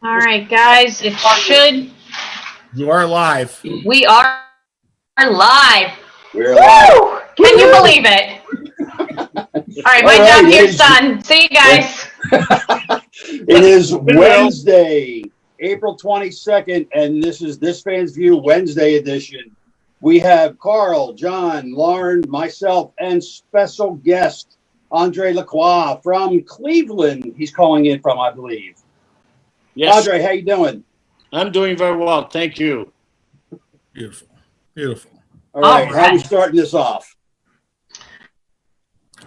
All right, guys, it should. You are live. We are live. We're live. Can you believe it? All right, my job here's done. See you guys. It is Wednesday, April 22nd, and this is This Fan's View Wednesday edition. We have Carl, John, Lauren, myself, and special guest Andre Lacroix from Cleveland. He's calling in from, I believe. Yes. Andre, how you doing? I'm doing very well. Thank you. Beautiful. Beautiful. All right. How are we starting this off?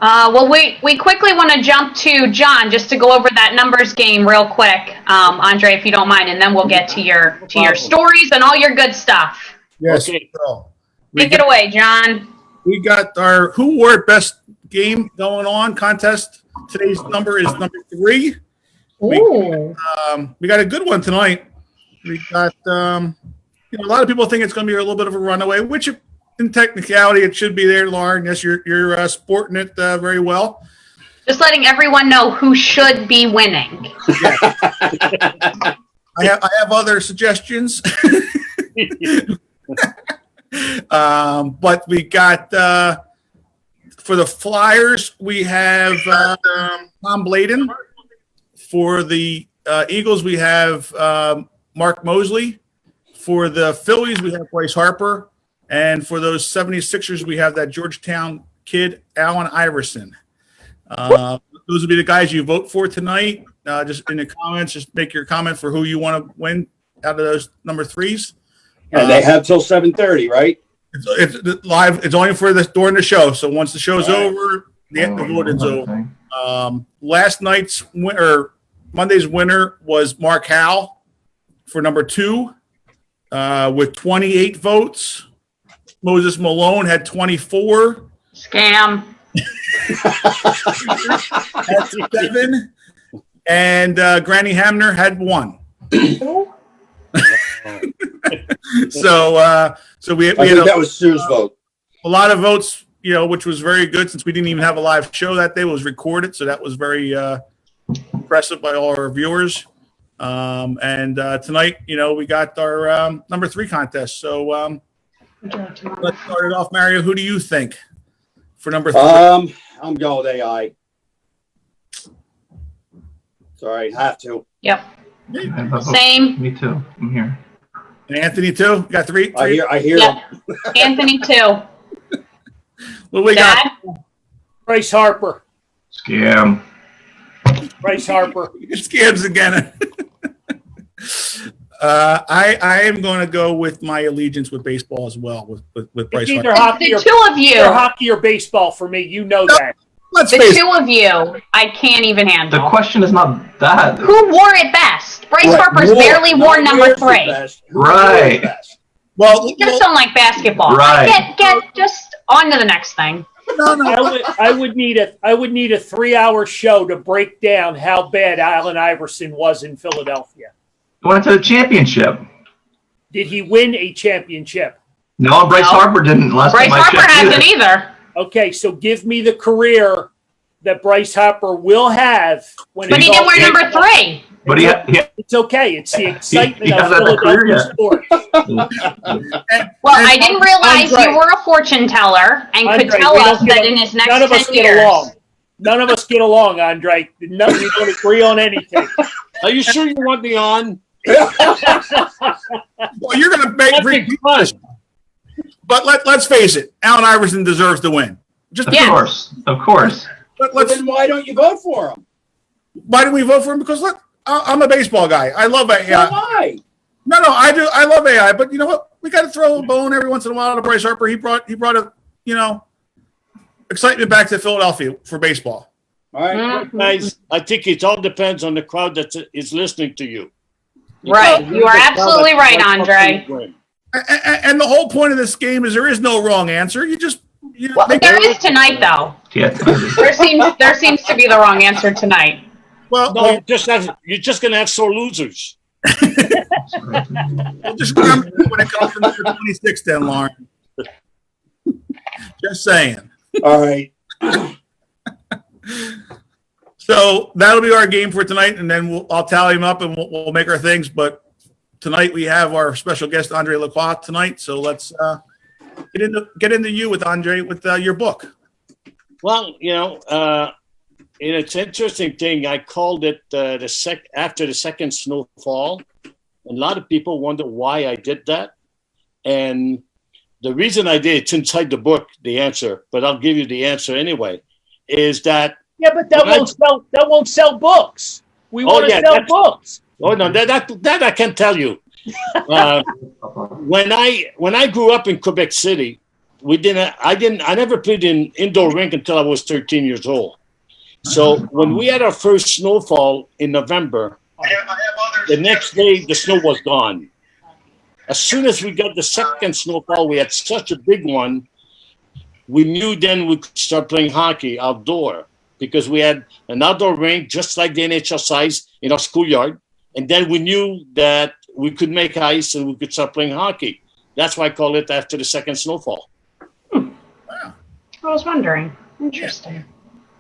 Well, we quickly want to jump to John just to go over that numbers game real quick, Andre, if you don't mind, and then we'll get to your stories and all your good stuff. Yes. Okay. So, Take it away, John. we got our Who Wore It Best game going on contest. Today's number is number 3. We got a good one tonight. We got a lot of people think it's going to be a little bit of a runaway, which in technicality it should be there, Lauren. Yes, you're sporting it very well. Just letting everyone know who should be winning. Yeah. I have other suggestions. But we got for the Flyers, we have Tom Bladen. For the Eagles, we have Mark Mosley. For the Phillies, we have Bryce Harper. And for those 76ers, we have that Georgetown kid, Allen Iverson. Those will be the guys you vote for tonight. Just in the comments, just make your comment for who you want to win out of those number 3s. And they have till 7:30, right? It's live. It's only for during the show. So once the show's over, the voting's over. Last night's Monday's winner was Mark Howe for number 2 with 28 votes. Moses Malone had 24. Scam. Had 7. And Granny Hamner had 1. So we had that was Sue's vote. A lot of votes, which was very good since we didn't even have a live show that day. It was recorded, so that was very impressive by all our viewers. And tonight, we got our number 3 contest. So let's start it off, Mario. Who do you think for number 3? I'm going with AI. Sorry, I have to. Yep. Same. Me too. I'm here. And Anthony too. You got 3. I hear Yep. him. Anthony too. What we Dad? got? Bryce Harper. Scam. Bryce Harper. Scams again. I am going to go with my allegiance with baseball as well with Bryce It's either Harper. hockey The two of you. Either hockey or baseball for me. You know that. Let's The face it. 2 of you, I can't even The handle. question is not that. Who wore it best? Bryce Harper's barely wore number 3. Right. Well, You just don't like basketball. Right. Get just on to the next thing. I would need a 3-hour show to break down how bad Allen Iverson was in Philadelphia. He went to the championship. Did he win a championship? No, Bryce Harper didn't. Last Bryce time I Harper checked hasn't either. either. Okay, so give me the career that Bryce Harper will have when But he didn't wear number 3. But he It's okay. It's the excitement he of hasn't had a career Philadelphia yet. sports. Well, I didn't realize Andre. you were a fortune teller and could Andre, tell we us don't that get- in his next none of us 10 get years. along. None of us get along, Andre. We don't agree on anything. Are you sure you want me on? Well, you're going to make fun. But let's face it, Allen Iverson deserves to win. Just Of Yes. course. Of course. Then why don't you vote for him? Why do we vote for him? Because look, I'm a baseball guy. I love AI. So why? No, I do. I love AI. But you know what? We got to throw a bone every once in a while to Bryce Harper. He brought a excitement back to Philadelphia for baseball. All right. Mhm. Guys, I think it all depends on the crowd that is listening to you. Right. You are absolutely right, Andre. And the whole point of this game is there is no wrong answer. Well, there is tonight, though. Yeah. There seems to be the wrong answer tonight. Well, No, you're just going to have sore losers. just remember when it comes to number 26, then, Lauren. Just saying. All right. So that'll be our game for tonight, and then I'll tally them up and we'll make our things. But tonight we have our special guest Andre Lacroix tonight. So let's get into you with Andre with your book. Well, it's an interesting thing. I called it after the second snowfall. A lot of people wonder why I did that, and the reason I did, it's inside the book, the answer, but I'll give you the answer anyway, is that. Yeah, but that won't sell books. We want to sell books. Oh no, that I can tell you. When I grew up in Quebec City, I never played in indoor rink until I was 13 years old. So when we had our first snowfall in November, the next day the snow was gone. As soon as we got the second snowfall, we had such a big one, we knew then we could start playing hockey outdoor because we had an outdoor rink just like the NHL size in our schoolyard. And then we knew that we could make ice and we could start playing hockey. That's why I call it after the second snowfall. Wow. I was wondering. Interesting.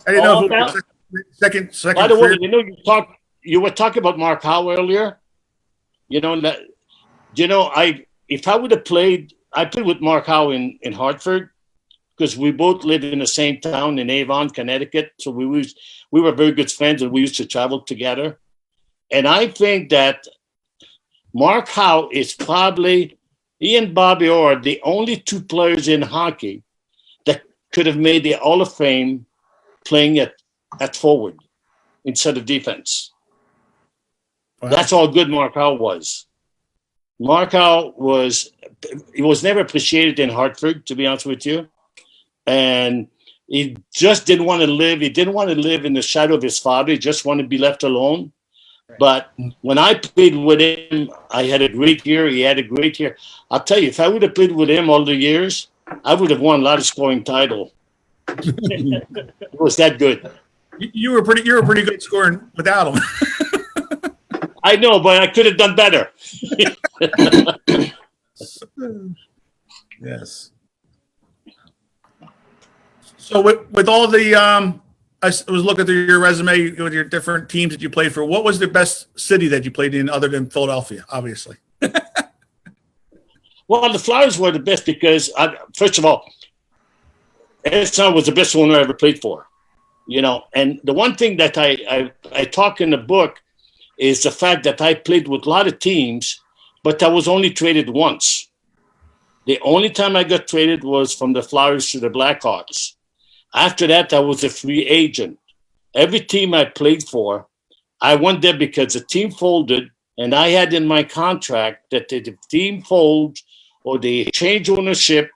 I didn't know if it was second. By the way, you were talking about Mark Howe earlier. If I would have played, I played with Mark Howe in Hartford because we both lived in the same town in Avon, Connecticut. So we were very good friends and we used to travel together. And I think that Mark Howe is probably, he and Bobby Orr, the only two players in hockey that could have made the Hall of Fame playing at forward instead of defense. Wow. That's how good Mark Howe was. Mark Howe was never appreciated in Hartford, to be honest with you. And he just didn't want to live. He didn't want to live in the shadow of his father. He just wanted to be left alone. But when I played with him, I had a great year. He had a great year. I'll tell you, if I would have played with him all the years, I would have won a lot of scoring title. It was that good. You were pretty good scoring without him. I know, but I could have done better. Yes. So with all the I was looking through your resume with your different teams that you played for. What was the best city that you played in other than Philadelphia, obviously? Well, the Flyers were the best because, first of all, Edson was the best one I ever played for. And the one thing that I talk in the book is the fact that I played with a lot of teams, but I was only traded once. The only time I got traded was from the Flyers to the Blackhawks. After that, I was a free agent. Every team I played for, I went there because the team folded, and I had in my contract that if the team folds or they change ownership,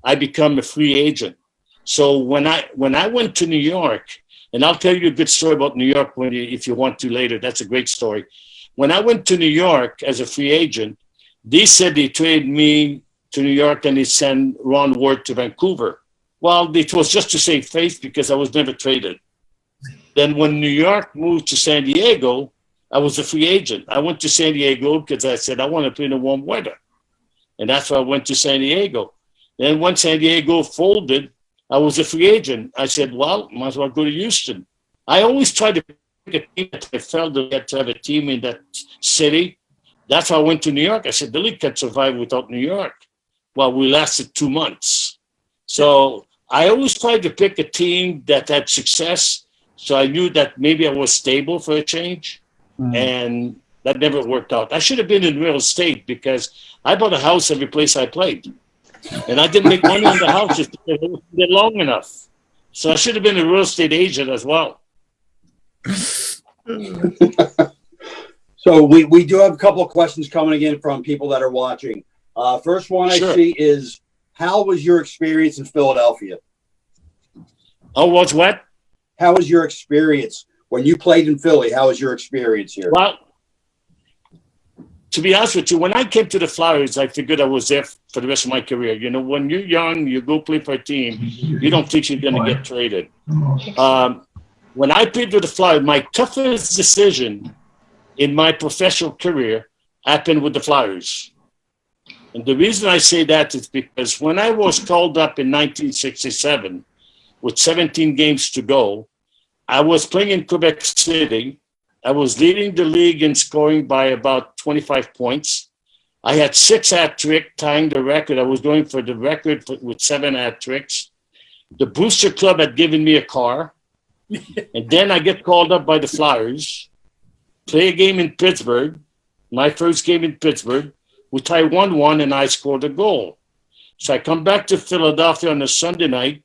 I become a free agent. So when I went to New York, and I'll tell you a good story about New York if you want to later. That's a great story. When I went to New York as a free agent, they said they traded me to New York and they sent Ron Ward to Vancouver. Well, it was just to save face because I was never traded. Then when New York moved to San Diego, I was a free agent. I went to San Diego because I said, I want to play in the warm weather. And that's why I went to San Diego. Then when San Diego folded, I was a free agent. I said, well, might as well go to Houston. I always tried to pick a team that I felt that I had to have a team in that city. That's why I went to New York. I said, the league can't survive without New York. Well, we lasted 2 months. So I always tried to pick a team that had success. So I knew that maybe I was stable for a change. And that never worked out. I should have been in real estate because I bought a house every place I played. And I didn't make money on the houses because it wasn't there long enough. So I should have been a real estate agent as well. So we do have a couple of questions coming in from people that are watching. First one I see is, how was your experience in Philadelphia? Oh, what's what? How was your experience when you played in Philly? How was your experience here? Well, to be honest with you, when I came to the Flyers, I figured I was there for the rest of my career. You know, when you're young, you go play for a team, you don't think you're going to get traded. When I played with the Flyers, my toughest decision in my professional career happened with the Flyers. And the reason I say that is because when I was called up in 1967 with 17 games to go, I was playing in Quebec City. I was leading the league in scoring by about 25 points. I had 6 hat tricks, tying the record. I was going for the record with 7 hat tricks. The Booster Club had given me a car. And then I get called up by the Flyers, play a game in Pittsburgh, my first game in Pittsburgh. We tie 1-1, and I scored a goal. So I come back to Philadelphia on a Sunday night,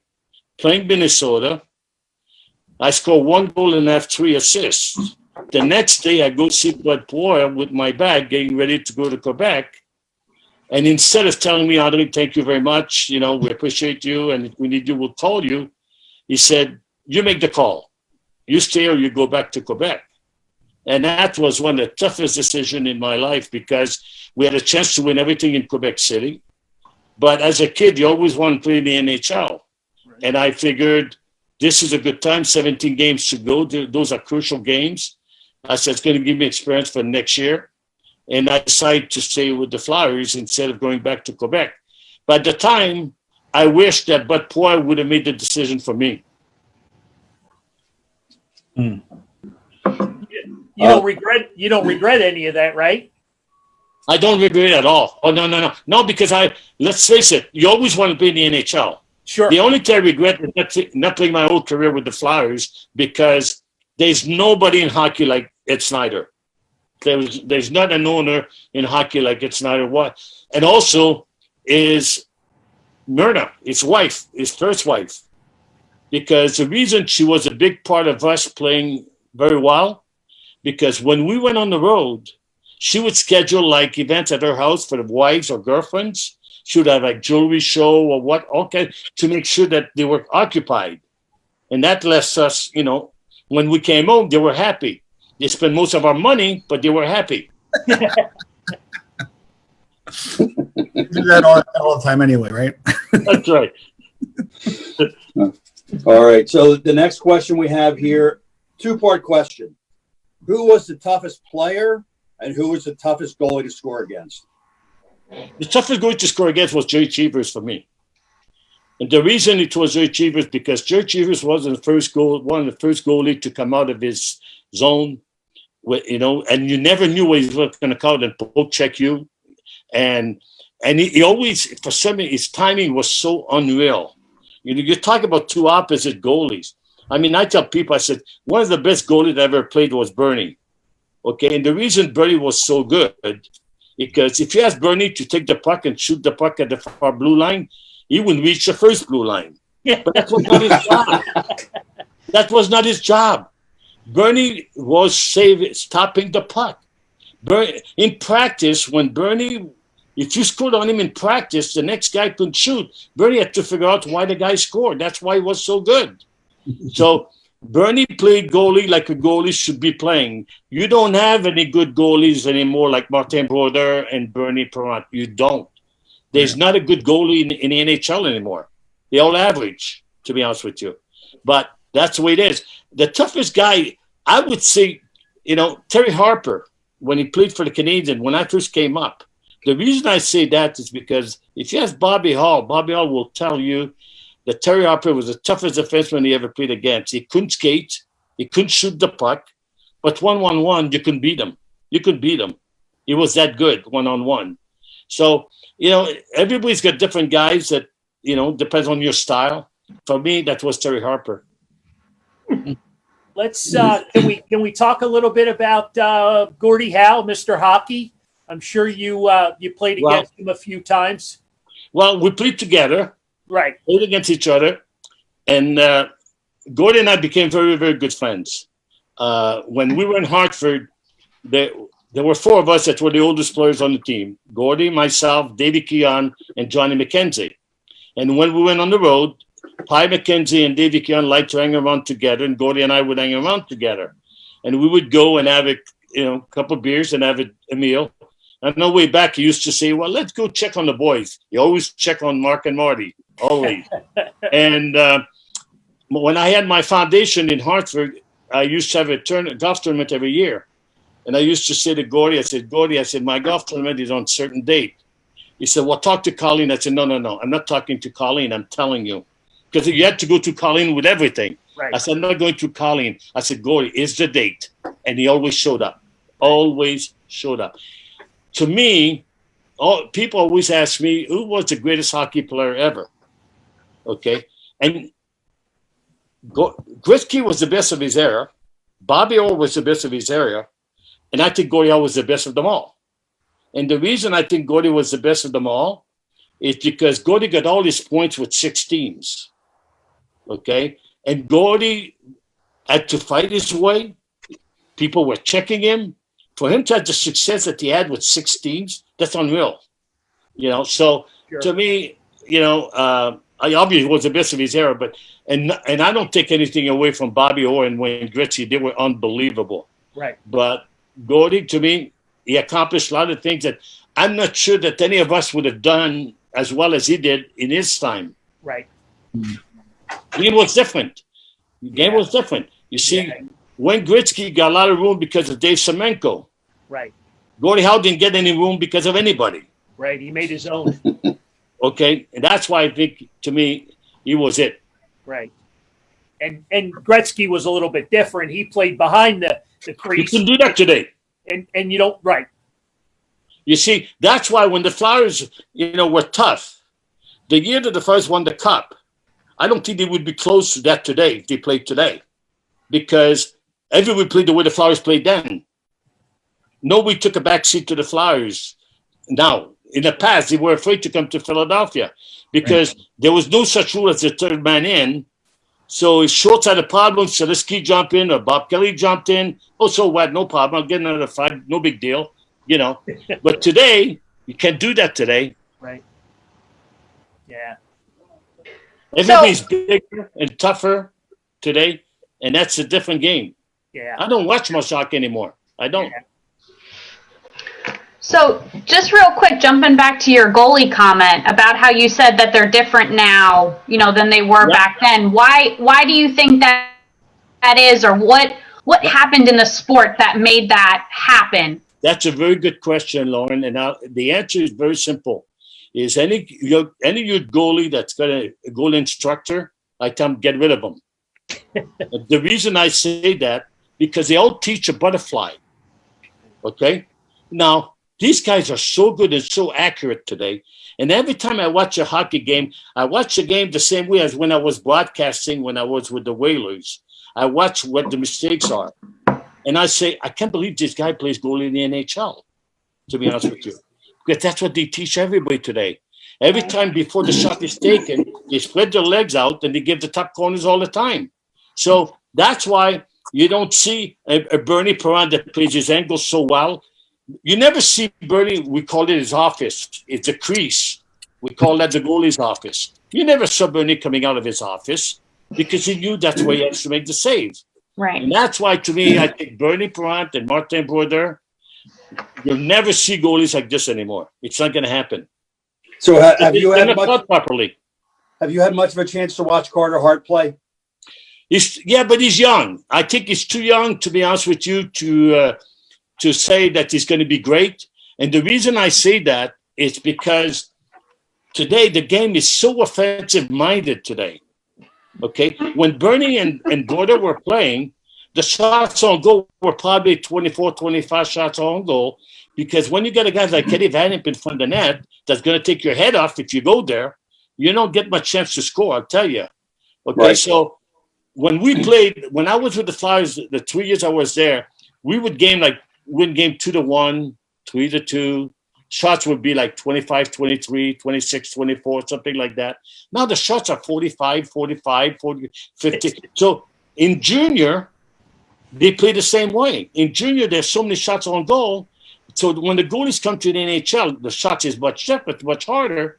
playing Minnesota. I score 1 goal and have 3 assists. The next day, I go see Poirier with my bag, getting ready to go to Quebec. And instead of telling me, Andre, thank you very much, we appreciate you, and if we need you, we'll call you, he said, you make the call. You stay or you go back to Quebec. And that was one of the toughest decisions in my life because we had a chance to win everything in Quebec City. But as a kid, you always want to play in the NHL. And I figured this is a good time, 17 games to go. Those are crucial games. I said, it's going to give me experience for next year. And I decided to stay with the Flyers instead of going back to Quebec. But at the time, I wish that Bud Poirier would have made the decision for me. You don't regret any of that, right? I don't regret it at all. Oh, no, because let's face it, you always want to be in the NHL. Sure. The only thing I regret is not playing my whole career with the Flyers because there's nobody in hockey like Ed Snyder. There's not an owner in hockey like Ed Snyder. What? And also is Myrna, his wife, his first wife. Because the reason she was a big part of us playing very well, because when we went on the road, she would schedule like events at her house for the wives or girlfriends. She would have like jewelry show or what, okay, to make sure that they were occupied. And that left us, when we came home, they were happy. They spent most of our money, but they were happy. Do that all the time anyway, right? That's right. All right. So the next question we have here, 2-part question. Who was the toughest player and who was the toughest goalie to score against? The toughest goalie to score against was Jerry Cheevers for me. And the reason it was Jerry Cheevers because Jerry Cheevers was one of the first goalie to come out of his zone, and you never knew what he was going to call and poke check you. And he always, for some reason, his timing was so unreal. You talk about 2 opposite goalies. I mean, I tell people, I said, one of the best goalies I ever played was Bernie. Okay, and the reason Bernie was so good, because if you ask Bernie to take the puck and shoot the puck at the far blue line, he wouldn't reach the first blue line. But that was not his job. That was not his job. Bernie was stopping the puck. In practice, if you scored on him in practice, the next guy couldn't shoot. Bernie had to figure out why the guy scored. That's why he was so good. So Bernie played goalie like a goalie should be playing. You don't have any good goalies anymore like Martin Brodeur and Bernie Perrant. You don't. There's not a good goalie in the NHL anymore. They all average, to be honest with you. But that's the way it is. The toughest guy, I would say, Terry Harper, when he played for the Canadiens, when I first came up. The reason I say that is because if you ask Bobby Hall will tell you that Terry Harper was the toughest defenseman he ever played against. He couldn't skate. He couldn't shoot the puck. But 1-on-1, you couldn't beat him. He was that good 1-on-1. So, everybody's got different guys that, depends on your style. For me, that was Terry Harper. Let's can we talk a little bit about Gordie Howe, Mr. Hockey? I'm sure you played against him a few times. Well, we played together. Right. Played against each other. And Gordie and I became very, very good friends. When we were in Hartford, there were 4 of us that were the oldest players on the team. Gordie, myself, Davey Keon, and Johnny McKenzie. And when we went on the road, Pie McKenzie and Davey Keon liked to hang around together, and Gordie and I would hang around together. And we would go and have a couple of beers and have a meal. On the way back, he used to say, well, let's go check on the boys. He always check on Mark and Marty, always. And when I had my foundation in Hartford, I used to have a golf tournament every year. And I used to say to Gordie, I said, my golf tournament is on a certain date. He said, well, talk to Colleen. I said, no. I'm not talking to Colleen. I'm telling you. Because you had to go to Colleen with everything. I said, I'm not going to Colleen. I said, Gordie, is the date. And he always showed up. Always showed up. To me, people always ask me, who was the greatest hockey player ever? Okay. And Gretzky was the best of his era. Bobby Orr was the best of his era. And I think Gordie Howe was the best of them all. And the reason I think Gordie was the best of them all is because Gordie got all his points with 6 teams. Okay. And Gordie had to fight his way. People were checking him. For him to have the success that he had with 6 teams, that's unreal. So to me, I obviously was the best of his era, but and I don't take anything away from Bobby Orr and Wayne Gretzky. They were unbelievable. Right. But Gordie, to me, he accomplished a lot of things that I'm not sure that any of us would have done as well as he did in his time. Right. The game was different. You see, Wayne Gretzky got a lot of room because of Dave Semenko. Right. Gordie Howe didn't get any room because of anybody. Right. He made his own. Okay. And that's why I think, to me, he was it. Right. And Gretzky was a little bit different. He played behind the You crease. can do that today. And you don't, right. You see, that's why when the Flyers, were tough, the year that the Flyers won the Cup, I don't think they would be close to that today if they played today. Because everybody played the way the Flyers played then. Nobody took a back seat to the Flyers. Now, in the past, they were afraid to come to Philadelphia because there was no such rule as the third man in. So if Schultz had a problem, Salisky jumped in or Bob Kelly jumped in. Oh, so what? No problem. I'll get another 5. No big deal. But today, you can't do that today. Right. Yeah. Everybody's bigger and tougher today, and that's a different game. Yeah. I don't watch much hockey anymore. I don't. Yeah. So just real quick, jumping back to your goalie comment about how you said that they're different now, than they were back then. Why do you think that is, or what happened in the sport that made that happen? That's a very good question, Lauren. And the answer is very simple. Is any your goalie that's got a goalie instructor, I tell them, get rid of them. The reason I say that, because they all teach a butterfly. Okay? Now, these guys are so good and so accurate today. And every time I watch a hockey game, I watch the game the same way as when I was broadcasting, when I was with the Whalers. I watch what the mistakes are. And I say, I can't believe this guy plays goalie in the NHL, to be honest with you. Because that's what they teach everybody today. Every time before the shot is taken, they spread their legs out and they give the top corners all the time. So that's why you don't see a Bernie Perron that plays his angles so well. You never see Bernie, we call it his office. It's a crease. We call that the goalie's office. You never saw Bernie coming out of his office because he knew that's where he has to make the save. Right. And that's why, to me, I think Bernie Perron and Martin Brodeur, you'll never see goalies like this anymore. It's not going to happen. So have you had much properly? Have you had much of a chance to watch Carter Hart play? But he's young. I think he's too young, to be honest with you, to say that he's going to be great. And the reason I say that is because today the game is so offensive-minded today. Okay? When Bernie and Brodeur were playing, the shots on goal were probably 24, 25 shots on goal, because when you got a guy like Eddie Van Impe in front of the net that's going to take your head off if you go there, you don't get much chance to score, I'll tell you. Okay, right. So when I was with the Flyers, the 3 years I was there, we would win game 2-1, 3-2. Shots would be like 25, 23, 26, 24, something like that. Now the shots are 45, 45, 40, 50. So in junior, they play the same way. In junior, there's so many shots on goal. So when the goalies come to the NHL, the shots is much different, much harder,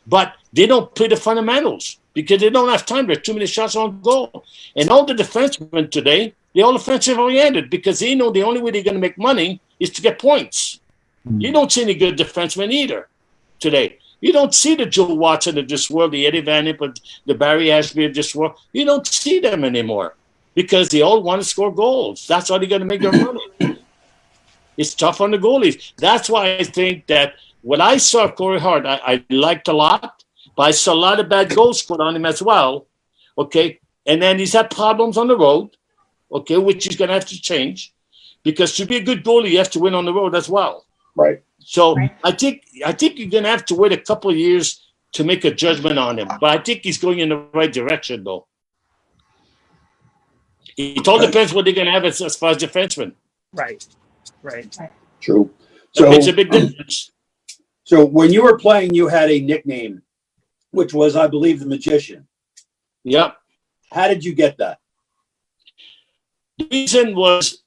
but they don't play the fundamentals because they don't have time. There are too many shots on goal. And all the defensemen today, they're all offensive oriented because they know the only way they're going to make money is to get points. You don't see any good defensemen either today. You don't see the Joe Watson of this world, the Eddie Van Impe, the Barry Ashby of this world. You don't see them anymore because they all want to score goals. That's how they're going to make their money. It's tough on the goalies. That's why I think that what I saw of Corey Hart, I liked a lot, but I saw a lot of bad goals put on him as well. Okay, And then he's had problems on the road, okay, which he's going to have to change, because to be a good goalie, you have to win on the road as well. Right. So I think you're going to have to wait a couple of years to make a judgment on him. But I think he's going in the right direction, though. It all depends what they're going to have as far as defensemen. Right. True. So So it makes a big difference. So when you were playing, you had a nickname, which was, I believe, the Magician. Yeah. How did you get that? The reason was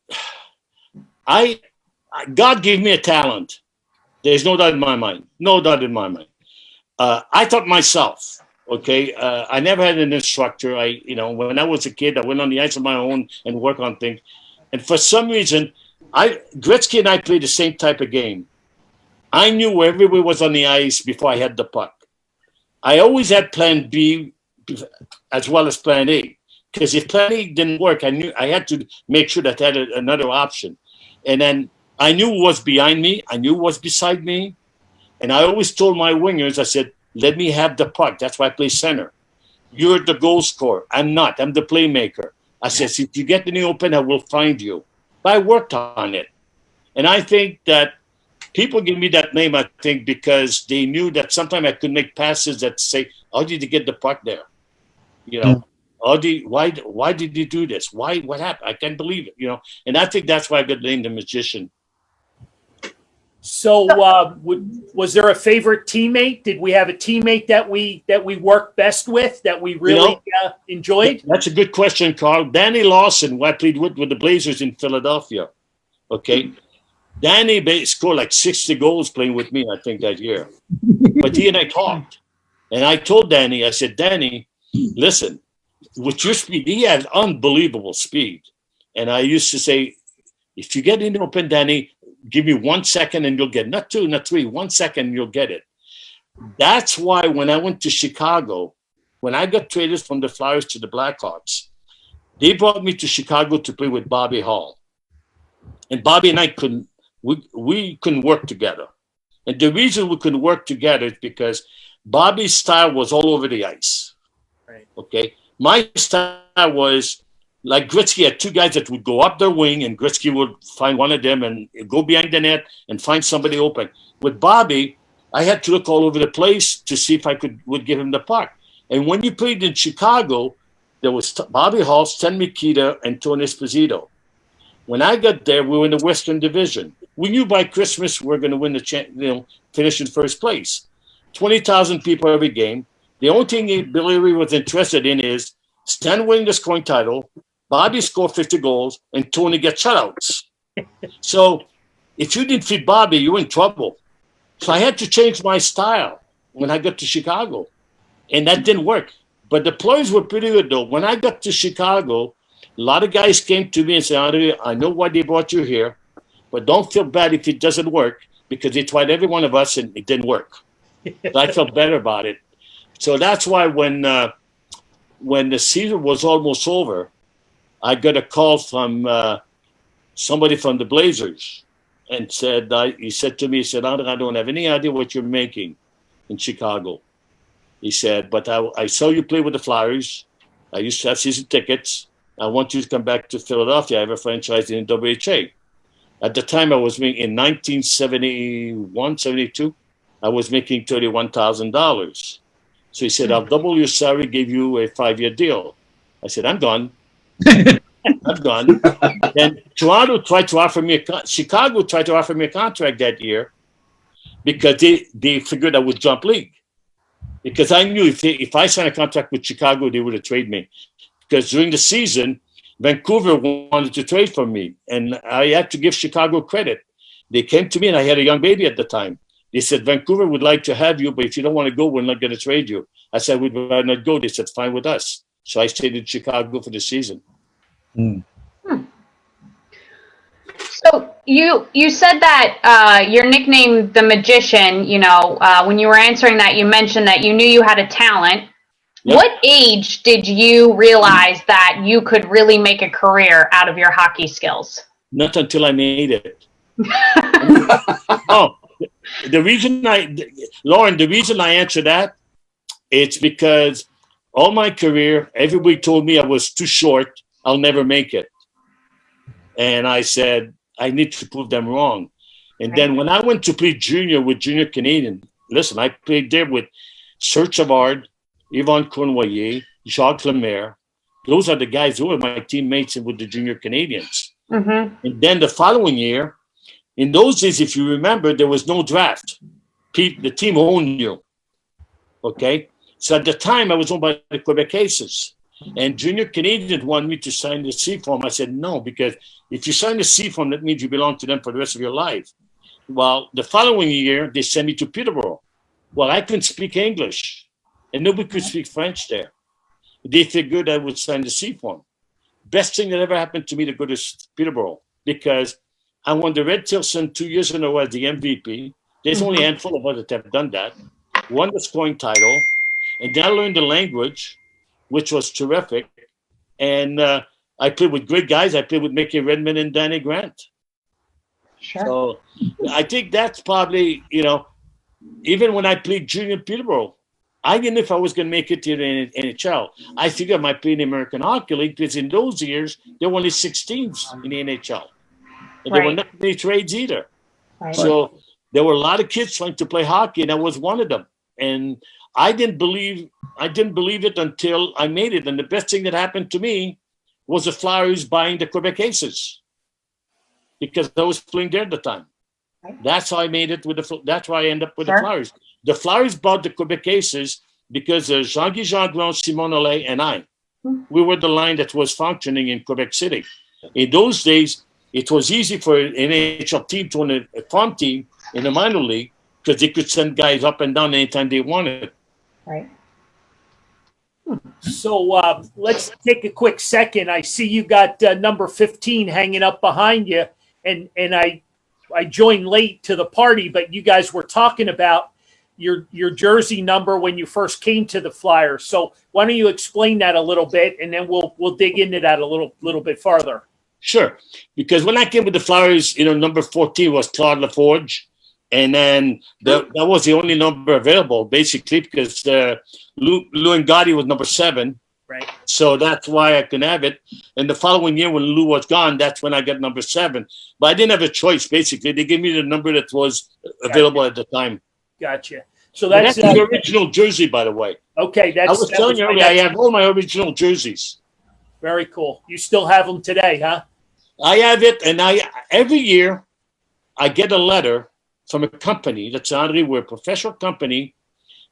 God gave me a talent. There's no doubt in my mind. No doubt in my mind. I taught myself. Okay. I never had an instructor. When I was a kid, I went on the ice on my own and work on things. And for some reason, Gretzky and I played the same type of game. I knew where everybody was on the ice before I had the puck. I always had plan B as well as plan A. Because if plan A didn't work, I knew I had to make sure that I had another option. And then I knew who was behind me. I knew who was beside me. And I always told my wingers, I said, let me have the puck. That's why I play center. You're the goal scorer. I'm not. I'm the playmaker. I said, if you get in the open, I will find you. But I worked on it. And I think that people give me that name, I think, because they knew that sometimes I could make passes that say, how did you get the puck there? Why did you do this? What happened? I can't believe it, And I think that's why I got named the Magician. So, was there a favorite teammate? Did we have a teammate that we worked best with, that we really enjoyed? That's a good question, Carl. Danny Lawson, who I played with the Blazers in Philadelphia. Okay. Danny scored like 60 goals playing with me, I think, that year. But he and I talked. And I told Danny, I said, Danny, listen, with your speed, he had unbelievable speed. And I used to say, if you get in the open, Danny, give me 1 second and you'll get it. Not 2, not 3, 1 second and you'll get it. That's why when I went to Chicago, when I got traded from the Flyers to the Blackhawks, they brought me to Chicago to play with Bobby Hall. And Bobby and I couldn't work together. And the reason we couldn't work together is because Bobby's style was all over the ice. Right. Okay. My style was like Gretzky had two guys that would go up their wing, and Gretzky would find one of them and go behind the net and find somebody open. With Bobby, I had to look all over the place to see if I would give him the puck. And when you played in Chicago, there was Bobby Hall, Stan Mikita, and Tony Esposito. When I got there, we were in the Western Division. We knew by Christmas we were going to win finish in first place. 20,000 people every game. The only thing Billy Ray was interested in is Stan winning the scoring title, Bobby scored 50 goals, and Tony get shutouts. So if you didn't fit Bobby, you were in trouble. So I had to change my style when I got to Chicago. And that didn't work. But the players were pretty good, though. When I got to Chicago, a lot of guys came to me and said, Andre, I know why they brought you here, but don't feel bad if it doesn't work, because they tried every one of us and it didn't work. So I felt better about it. So that's why when the season was almost over, I got a call from somebody from the Blazers and he said to me, Andre, I don't have any idea what you're making in Chicago. He said, but I saw you play with the Flyers. I used to have season tickets. I want you to come back to Philadelphia. I have a franchise in WHA. At the time, I was making, in 1971, 72, I was making $31,000. So he said, I'll double your salary, give you a 5-year deal. I said, I'm gone. I'm gone. And Chicago tried to offer me a contract that year because they figured I would jump league. Because I knew if I signed a contract with Chicago, they would have traded me. Because during the season, Vancouver wanted to trade for me. And I had to give Chicago credit. They came to me, and I had a young baby at the time. They said, Vancouver would like to have you, but if you don't want to go, we're not going to trade you. I said, we'd rather not go. They said, fine with us. So I stayed in Chicago for the season. So you said that your nickname, the Magician, when you were answering that, you mentioned that you knew you had a talent. Yep. What age did you realize that you could really make a career out of your hockey skills? Not until I made it. the reason I answer that, it's because all my career, everybody told me I was too short. I'll never make it. And I said, I need to prove them wrong. And then when I went to play junior with Junior Canadian, listen, I played there with Serge Savard, Yvon Cournoyer, Jacques Lemaire. Those are the guys who were my teammates with the Junior Canadians. Mm-hmm. And then the following year, in those days, if you remember, there was no draft. The team owned you. Okay? So at the time, I was owned by the Quebec Aces. And Junior Canadian wanted me to sign the C form. I said, no, because if you sign the C form, that means you belong to them for the rest of your life. Well, the following year, they sent me to Peterborough. Well, I couldn't speak English, and nobody could speak French there. They figured I would sign the C form. Best thing that ever happened to me to go to Peterborough, because I won the Red Tilson 2 years in a row as the MVP. There's only a handful of us that have done that. Won the scoring title, and then I learned the language, which was terrific. And I played with great guys. I played with Mickey Redmond and Danny Grant. Sure. So I think that's probably, even when I played junior Peterborough, I didn't know if I was going to make it to the NHL. I figured I might play in the American Hockey League because in those years, there were only 6 teams in the NHL. And there were not many trades either. Right. So there were a lot of kids trying to play hockey, and I was one of them. And I didn't believe it until I made it. And the best thing that happened to me was the Flyers buying the Quebec Aces, because I was playing there at the time. Right. That's how I made it that's why I ended up with the Flyers. The Flyers bought the Quebec Aces because Jean-Guy Janglon, Simon Olay, and I, we were the line that was functioning in Quebec City. In those days, it was easy for an NHL team to own a farm team in the minor league because they could send guys up and down anytime they wanted. Right. So let's take a quick second. I see you got number 15 hanging up behind you, and I joined late to the party, but you guys were talking about your jersey number when you first came to the Flyers. So why don't you explain that a little bit, and then we'll dig into that a little bit farther. Sure, because when I came with the Flyers, number 14 was Claude Laforge. And then that was the only number available, basically, because Lou and Gordie was number 7. Right. So that's why I can have it. And the following year, when Lou was gone, that's when I got number 7. But I didn't have a choice, basically. They gave me the number that was available at the time. Gotcha. So that's the original jersey, by the way. Okay. I was telling you earlier, I have all my original jerseys. Very cool. You still have them today, huh? I have it, and every year I get a letter from a company that's we're a professional company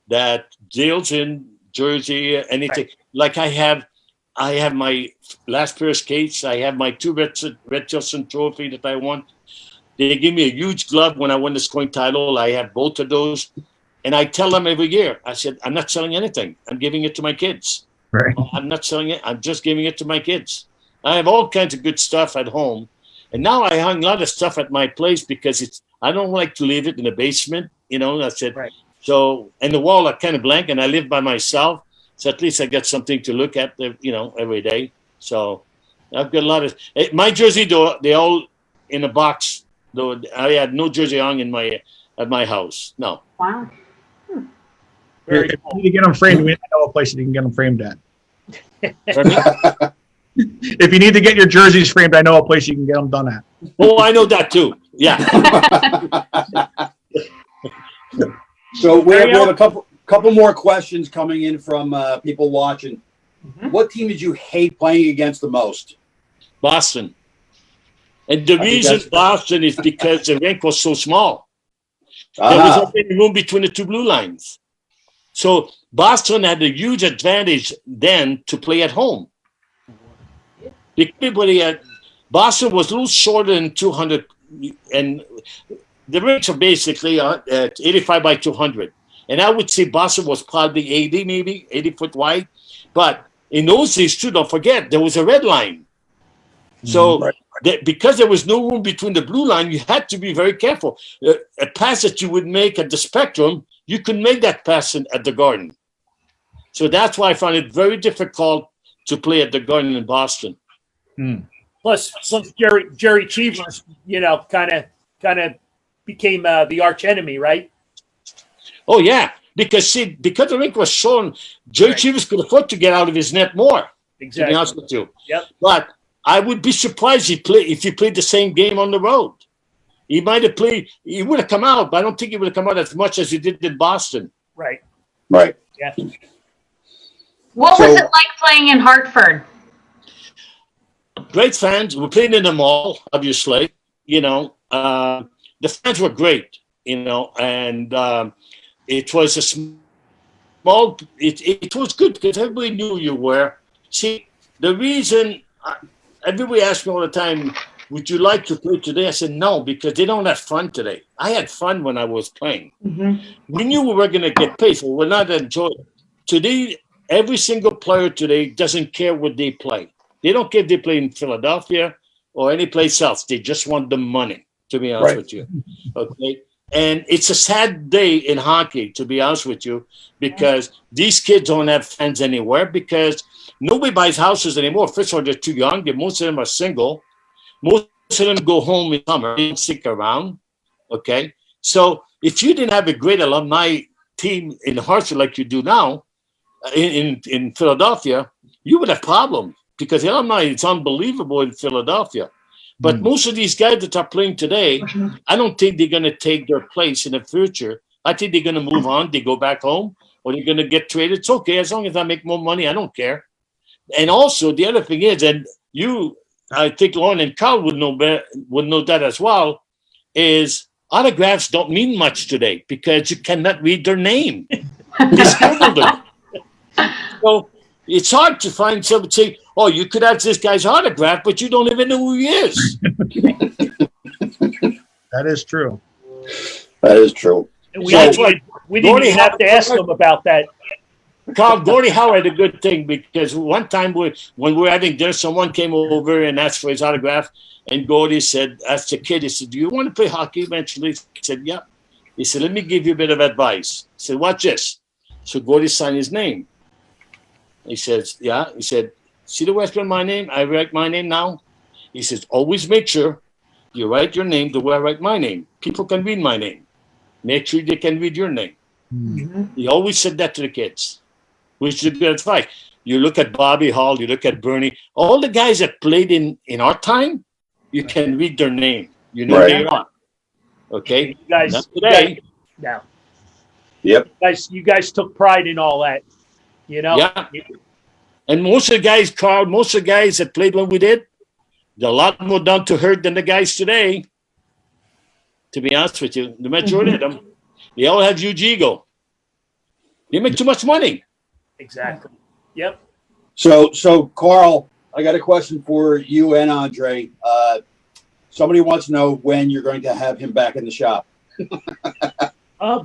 that deals in jersey, anything. Right. Like I have my last pair of skates. I have my 2 Red Tilson trophy that I won. They give me a huge glove when I won the scoring title. I have both of those. And I tell them every year, I said, I'm not selling anything. I'm giving it to my kids. Right. I'm not selling it. I'm just giving it to my kids. I have all kinds of good stuff at home. And now I hung a lot of stuff at my place because I don't like to leave it in the basement, I said. Right. So, and the wall are kind of blank, and I live by myself. So at least I got something to look at, every day. So I've got a lot of my jersey, though, they all in a box. Though I had no jersey hung at my house. No. Wow. Very cool. If you need to get them framed, we know a place that you can get them framed at. If you need to get your jerseys framed, I know a place you can get them done at. Oh, I know that too. Yeah. So we have a couple more questions coming in from people watching. Mm-hmm. What team did you hate playing against the most? Boston. And the reason Boston is because the rink was so small. There was only room between the 2 blue lines. So Boston had a huge advantage then to play at home. Boston was a little shorter than 200, and the rinks are basically at 85 by 200. And I would say Boston was probably 80 foot wide. But in those days, too, don't forget, there was a red line. So because there was no room between the blue line, you had to be very careful. A pass that you would make at the Spectrum, you could make that pass at the Garden. So that's why I found it very difficult to play at the Garden in Boston. Plus Jerry Cheevers, kind of became the arch enemy, right? Oh yeah, Because the rink was shown, Jerry Chivas could afford to get out of his net more. Exactly. To be honest with you. Yep. But I would be surprised if he played the same game on the road. He might have played. He would have come out, but I don't think he would have come out as much as he did in Boston. Right. Right. Yeah. What was it like playing in Hartford? Great fans. We're playing in the mall, obviously. The fans were great. And it was a small. It was good because everybody knew you were. See, the reason everybody asks me all the time, would you like to play today? I said, no, because they don't have fun today. I had fun when I was playing. Mm-hmm. We knew we were going to get paid, so we're not enjoying it. Today, every single player today doesn't care what they play. They don't care if they play in Philadelphia or any place else. They just want the money, to be honest with you. Okay? And it's a sad day in hockey, to be honest with you, because these kids don't have fans anywhere because nobody buys houses anymore. First of all, they're too young. Most of them are single. Most of them go home in summer. They don't stick around. Okay? So if you didn't have a great alumni team in Hartford like you do now, in Philadelphia, you would have problems because the alumni is unbelievable in Philadelphia. But most of these guys that are playing today, I don't think they're going to take their place in the future. I think they're going to move on. They go back home or they're going to get traded. It's okay. As long as I make more money, I don't care. And also, the other thing is, and I think Lauren and Carl would know that as well, is autographs don't mean much today because you cannot read their name. They scribbled them. So it's hard to find somebody say, oh, you could have this guy's autograph, but you don't even know who he is. That is true. That is true. And we didn't even have to ask them about that. Carl, Gordie Howe had a good thing because one time when we were having dinner, someone came over and asked for his autograph, and Gordie asked the kid, he said, do you want to play hockey eventually? He said, yeah. He said, let me give you a bit of advice. He said, watch this. So Gordie signed his name. He says, yeah. He said, see the way I spell my name? I write my name now. He says, always make sure you write your name the way I write my name. People can read my name. Make sure they can read your name. Mm-hmm. He always said that to the kids, which is good advice. You look at Bobby Hall, you look at Bernie, all the guys that played in our time, you can read their name. You know they are. Okay? You guys, not today. No. Yep. You guys took pride in all that. Yeah. And most of the guys, Carl, most of the guys that played when we did, they're a lot more down to hurt than the guys today. To be honest with you, the majority of them, they all have huge ego. They make too much money. Exactly. Yep. So Carl, I got a question for you and Andre. Somebody wants to know when you're going to have him back in the shop.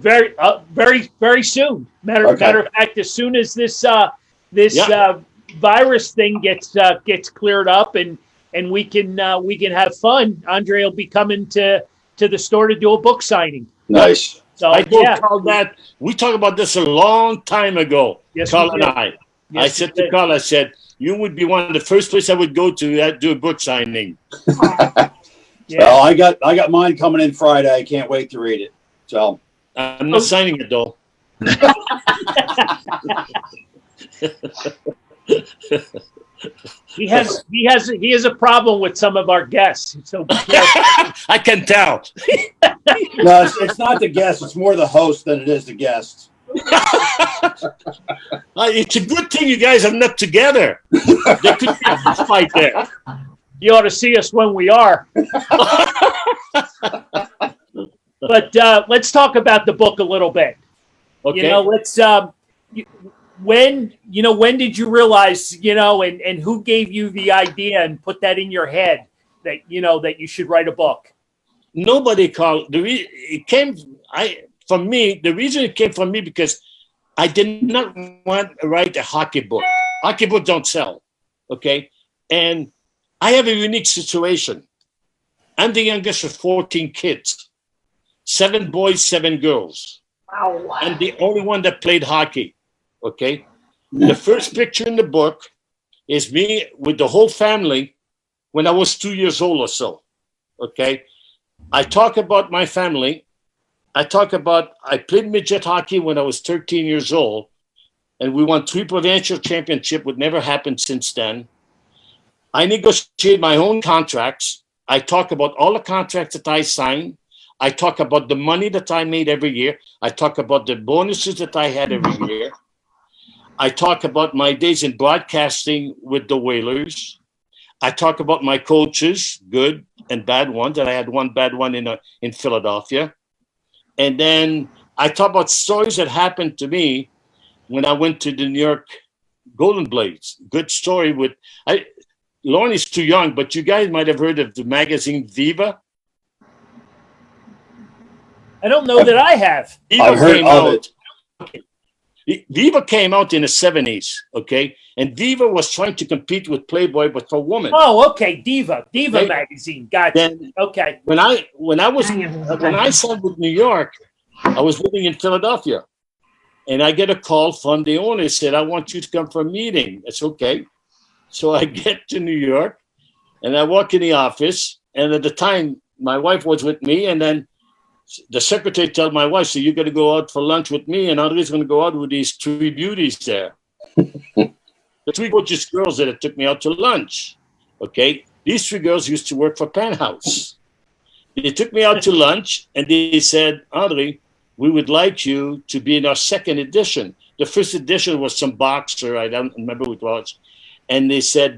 Very soon. Matter of fact, as soon as this virus thing gets cleared up and we can have fun, Andre will be coming to the store to do a book signing. Nice. So I told Carl that we talked about this a long time ago. Yes, Carl and I. Yes, I said to Carl, I said, you would be one of the first places I would go to do a book signing. Yeah. Well, I got mine coming in Friday. I can't wait to read it. So I'm not signing it though. He has a problem with some of our guests. So I can tell. no, it's not the guest. It's more the host than it is the guests. It's a good thing you guys are not together. There could be a fight there. You ought to see us when we are. But let's talk about the book a little bit. Okay. Let's when did you realize, and who gave you the idea and put that in your head that that you should write a book? Nobody called. The reason it came from me because I did not want to write a hockey book. Hockey books don't sell. Okay. And I have a unique situation. I'm the youngest of 14 kids, 7 boys, 7 girls. Wow. I'm the only one that played hockey. Okay. The first picture in the book is me with the whole family when I was 2 years old or so. Okay. I talk about my family. I talk about I played midget hockey when I was 13 years old, and we won 3 provincial championships, which never happened since then. I negotiate my own contracts. I talk about all the contracts that I signed. I talk about the money that I made every year. I talk about the bonuses that I had every year. I talk about my days in broadcasting with the Whalers. I talk about my coaches, good and bad ones, and I had one bad one in Philadelphia. And then I talk about stories that happened to me when I went to the New York Golden Blades. Good story with Lauren is too young, but you guys might have heard of the magazine Viva. I don't know that I have. I've heard of it. Viva came out in the 70s, okay? And Viva was trying to compete with Playboy, but for women. Oh, okay. Diva Okay. magazine. Gotcha. Then Okay. when I signed with New York, I was living in Philadelphia, and I get a call from the owner. He said, "I want you to come for a meeting." It's okay. So I get to New York, and I walk in the office, and at the time, my wife was with me, and then the secretary told my wife, "So you're going to go out for lunch with me, and Andre's going to go out with these 3 beauties there." The 3 gorgeous girls that took me out to lunch. Okay, these 3 girls used to work for Penthouse. They took me out to lunch, and they said, "Andre, we would like you to be in our 2nd edition." The 1st edition was some boxer, I don't remember who it was. And they said,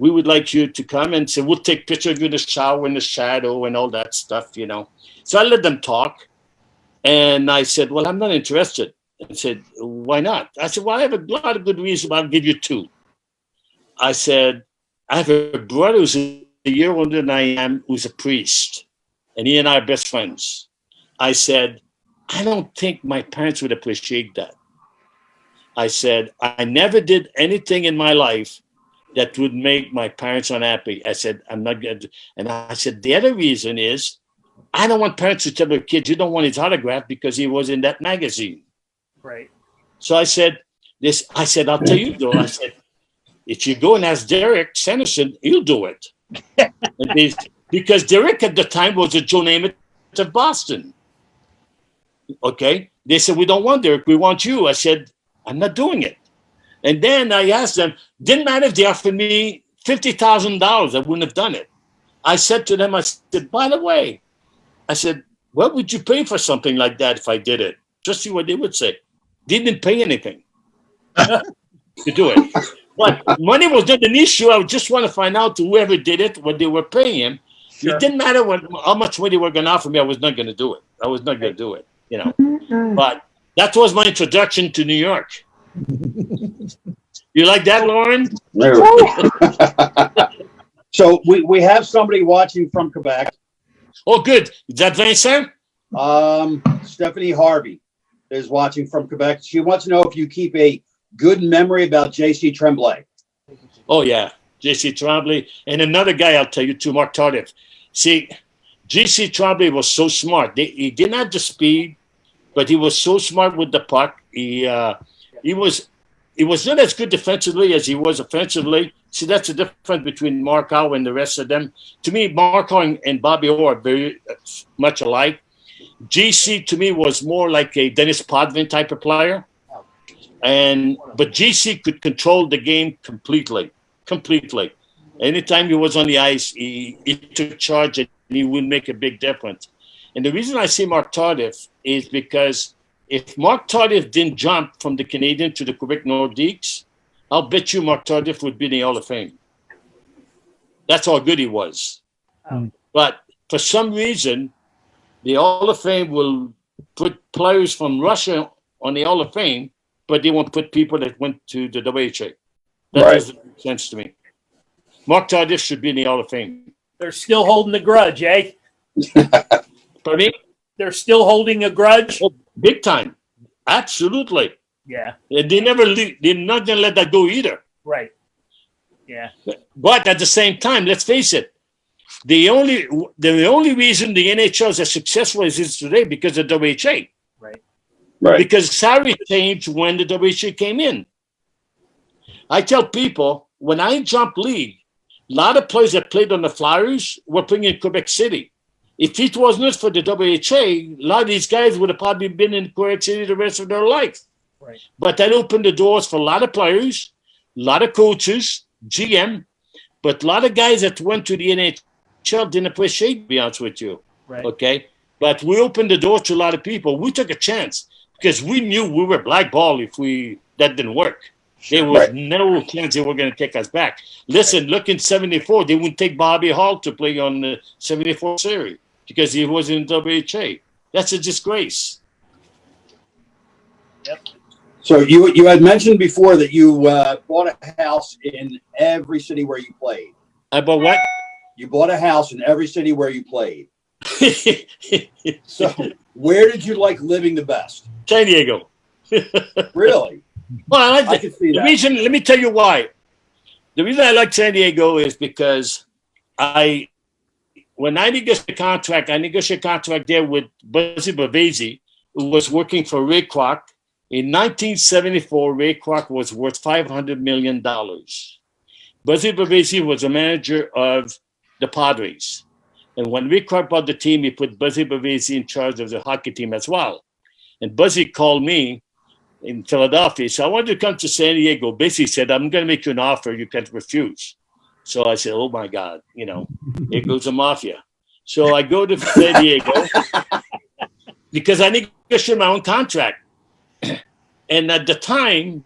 "We would like you to come," and say, "We'll take pictures of you in the shower, in the shadow, and all that stuff, you know." So I let them talk. And I said, "Well, I'm not interested." And said, "Why not?" I said, "Well, I have a lot of good reasons, but I'll give you 2. I said, "I have a brother who's a year older than I am, who's a priest. And he and I are best friends." I said, "I don't think my parents would appreciate that." I said, "I never did anything in my life that would make my parents unhappy." I said, "I'm not good." And I said, "The other reason is I don't want parents to tell their kids you don't want his autograph because he was in that magazine." Right. So I said, "I'll tell you though." I said, "If you go and ask Derek Sanderson, he'll do it." Because Derek at the time was a Joe Namath of Boston. Okay. They said, "We don't want Derek, we want you." I said, "I'm not doing it." And then I asked them, didn't matter if they offered me $50,000, I wouldn't have done it. I said to them, I said, "By the way," I said, "what would you pay for something like that if I did it?" Just see what they would say. They didn't pay anything to do it. But money was not an issue. I just want to find out whoever did it, what they were paying him. Sure. It didn't matter how much money they were going to offer me. I was not going to do it. I was not going to do it, you know. But that was my introduction to New York. You like that, Lauren? So we have somebody watching from Quebec. Oh, good. Is that Vincent? Stephanie Harvey is watching from Quebec. She wants to know if you keep a good memory about J.C. Tremblay. Oh, yeah. J.C. Tremblay. And another guy I'll tell you too, Mark Tardif. See, J.C. Tremblay was so smart. He didn't have the speed, but he was so smart with the puck. He was not as good defensively as he was offensively. See, that's the difference between Mark Howe and the rest of them. To me, Mark Howe and Bobby Orr are very much alike. GC to me was more like a Dennis Potvin type of player. But GC could control the game completely. Anytime he was on the ice, he took charge and he would make a big difference. And the reason I say Mark Tardif is because if Mark Tardif didn't jump from the Canadian to the Quebec Nordiques, I'll bet you Mark Tardif would be in the Hall of Fame. That's how good he was. But for some reason, the Hall of Fame will put players from Russia on the Hall of Fame, but they won't put people that went to the WHA. That doesn't make sense to me. Mark Tardif should be in the Hall of Fame. They're still holding the grudge, eh? Pardon me? They're still holding a grudge? Oh, big time. Absolutely. Yeah. They're not going to let that go either. Right. Yeah. But at the same time, let's face it, the only reason the NHL is as successful as it is today because of WHA. Right. Because salary changed when the WHA came in. I tell people, when I jumped league, a lot of players that played on the Flyers were playing in Quebec City. If it was not for the WHA, a lot of these guys would have probably been in Quebec City the rest of their life. Right. But that opened the doors for a lot of players, a lot of coaches, GM, but a lot of guys that went to the NHL didn't appreciate, to be honest with you. Right. Okay. But we opened the door to a lot of people. We took a chance because we knew we were blackballed if that didn't work. There was no chance they were going to take us back. Listen, look in 74, they wouldn't take Bobby Hall to play on the 74 series because he was in WHA. That's a disgrace. Yep. So you had mentioned before that you bought a house in every city where you played. I bought what? You bought a house in every city where you played. So where did you like living the best? San Diego. Really? Well, I can see the that. reason, let me tell you why. The reason I like San Diego is because when I negotiated a contract there with Buzzy Bavasi, who was working for Ray Kroc. In 1974, Ray Kroc was worth $500 million. Buzzy Bavasi was a manager of the Padres. And when Ray Kroc bought the team, he put Buzzy Bavasi in charge of the hockey team as well. And Buzzy called me in Philadelphia. So I wanted to come to San Diego. Basically said, I'm going to make you an offer you can't refuse. So I said, oh my God, here goes the mafia. So I go to San Diego because I negotiated my own contract. And at the time,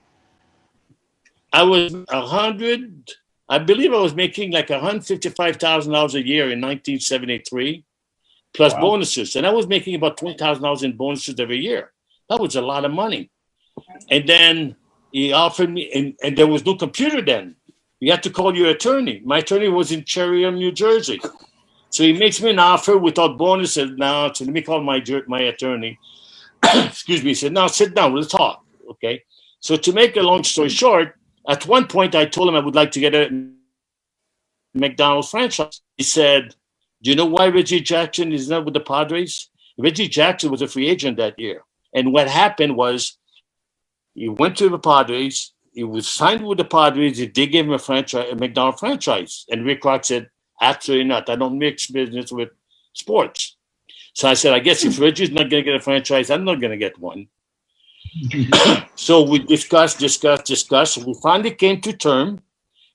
I was I believe I was making like $155,000 a year in 1973, plus bonuses. And I was making about $20,000 in bonuses every year. That was a lot of money. And then he offered me, and there was no computer then. You had to call your attorney. My attorney was in Cherry, New Jersey. So he makes me an offer without bonuses now. So let me call my attorney. Excuse me. He said, now sit down. We'll talk. Okay. So to make a long story short, at one point I told him I would like to get a McDonald's franchise. He said, do you know why Reggie Jackson is not with the Padres? Reggie Jackson was a free agent that year. And what happened was he went to the Padres. He was signed with the Padres. They gave him a McDonald's franchise. And Rick Kroc said, absolutely not. I don't mix business with sports. So I said, I guess if Reggie's not going to get a franchise, I'm not going to get one. So we discussed. We finally came to term.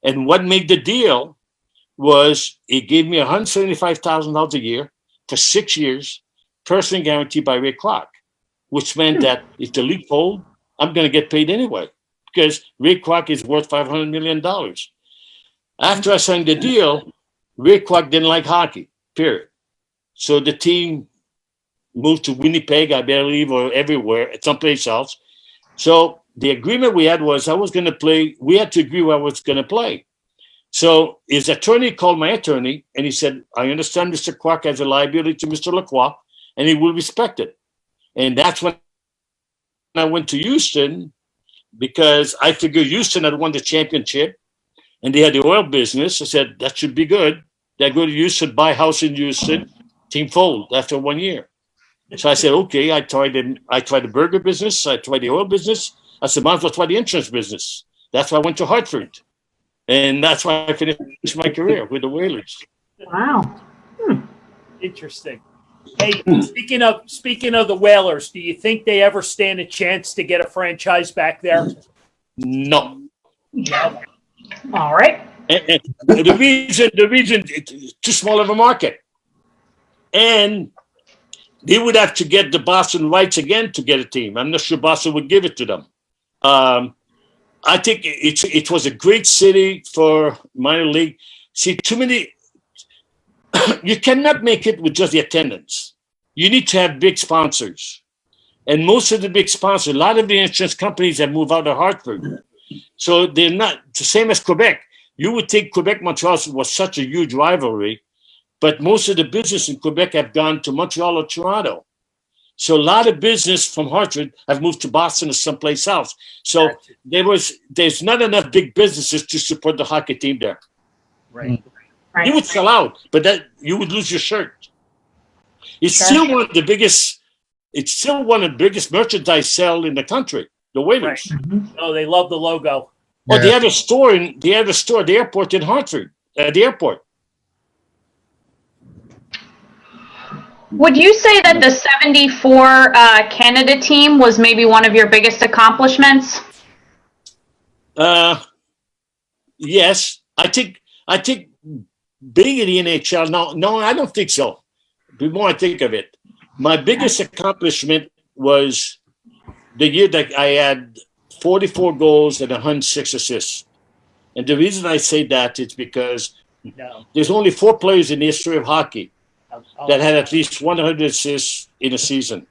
And what made the deal was he gave me $175,000 a year for 6 years, personal guarantee by Ray Kroc, which meant that if the league fold, I'm going to get paid anyway because Ray Kroc is worth $500 million. After I signed the deal, Ray Kroc didn't like hockey, period. So the team moved to Winnipeg, I believe, or everywhere, someplace else. So the agreement we had was I was going to play. We had to agree where I was going to play. So his attorney called my attorney, and he said, I understand Mr. Kroc has a liability to Mr. Lacroix, and he will respect it. And that's when I went to Houston because I figured Houston had won the championship, and they had the oil business. I said, that should be good. They go to Houston, buy a house in Houston, team fold after 1 year. So I said, okay, I tried the burger business. I tried the oil business. I said, might as well try the insurance business. That's why I went to Hartford. And that's why I finished my career with the Whalers. Wow. Interesting. Hey, speaking of the Whalers, do you think they ever stand a chance to get a franchise back there? No. No. All right. And the reason it's too small of a market. And they would have to get the Boston rights again to get a team. I'm not sure Boston would give it to them. I think it was a great city for minor league. See, too many. You cannot make it with just the attendance. You need to have big sponsors. And most of the big sponsors, a lot of the insurance companies have moved out of Hartford. So they're not the same as Quebec. You would think Quebec-Montreal was such a huge rivalry, but most of the business in Quebec have gone to Montreal or Toronto. So a lot of business from Hartford have moved to Boston or someplace else. So there's not enough big businesses to support the hockey team there. Right. You would sell out, but that you would lose your shirt. It's still one of the biggest. It's still one of the biggest merchandise sell in the country. The Whalers. Right. Oh, they love the logo. Oh, they have a store at the airport in Hartford. At the airport. Would you say that the 74 Canada team was maybe one of your biggest accomplishments? Yes, I think being in the NHL. No, I don't think so. The more I think of it, my biggest accomplishment was the year that I had 44 goals and 106 assists. And the reason I say that is because there's only 4 players in the history of hockey that had at least 100 assists in a season.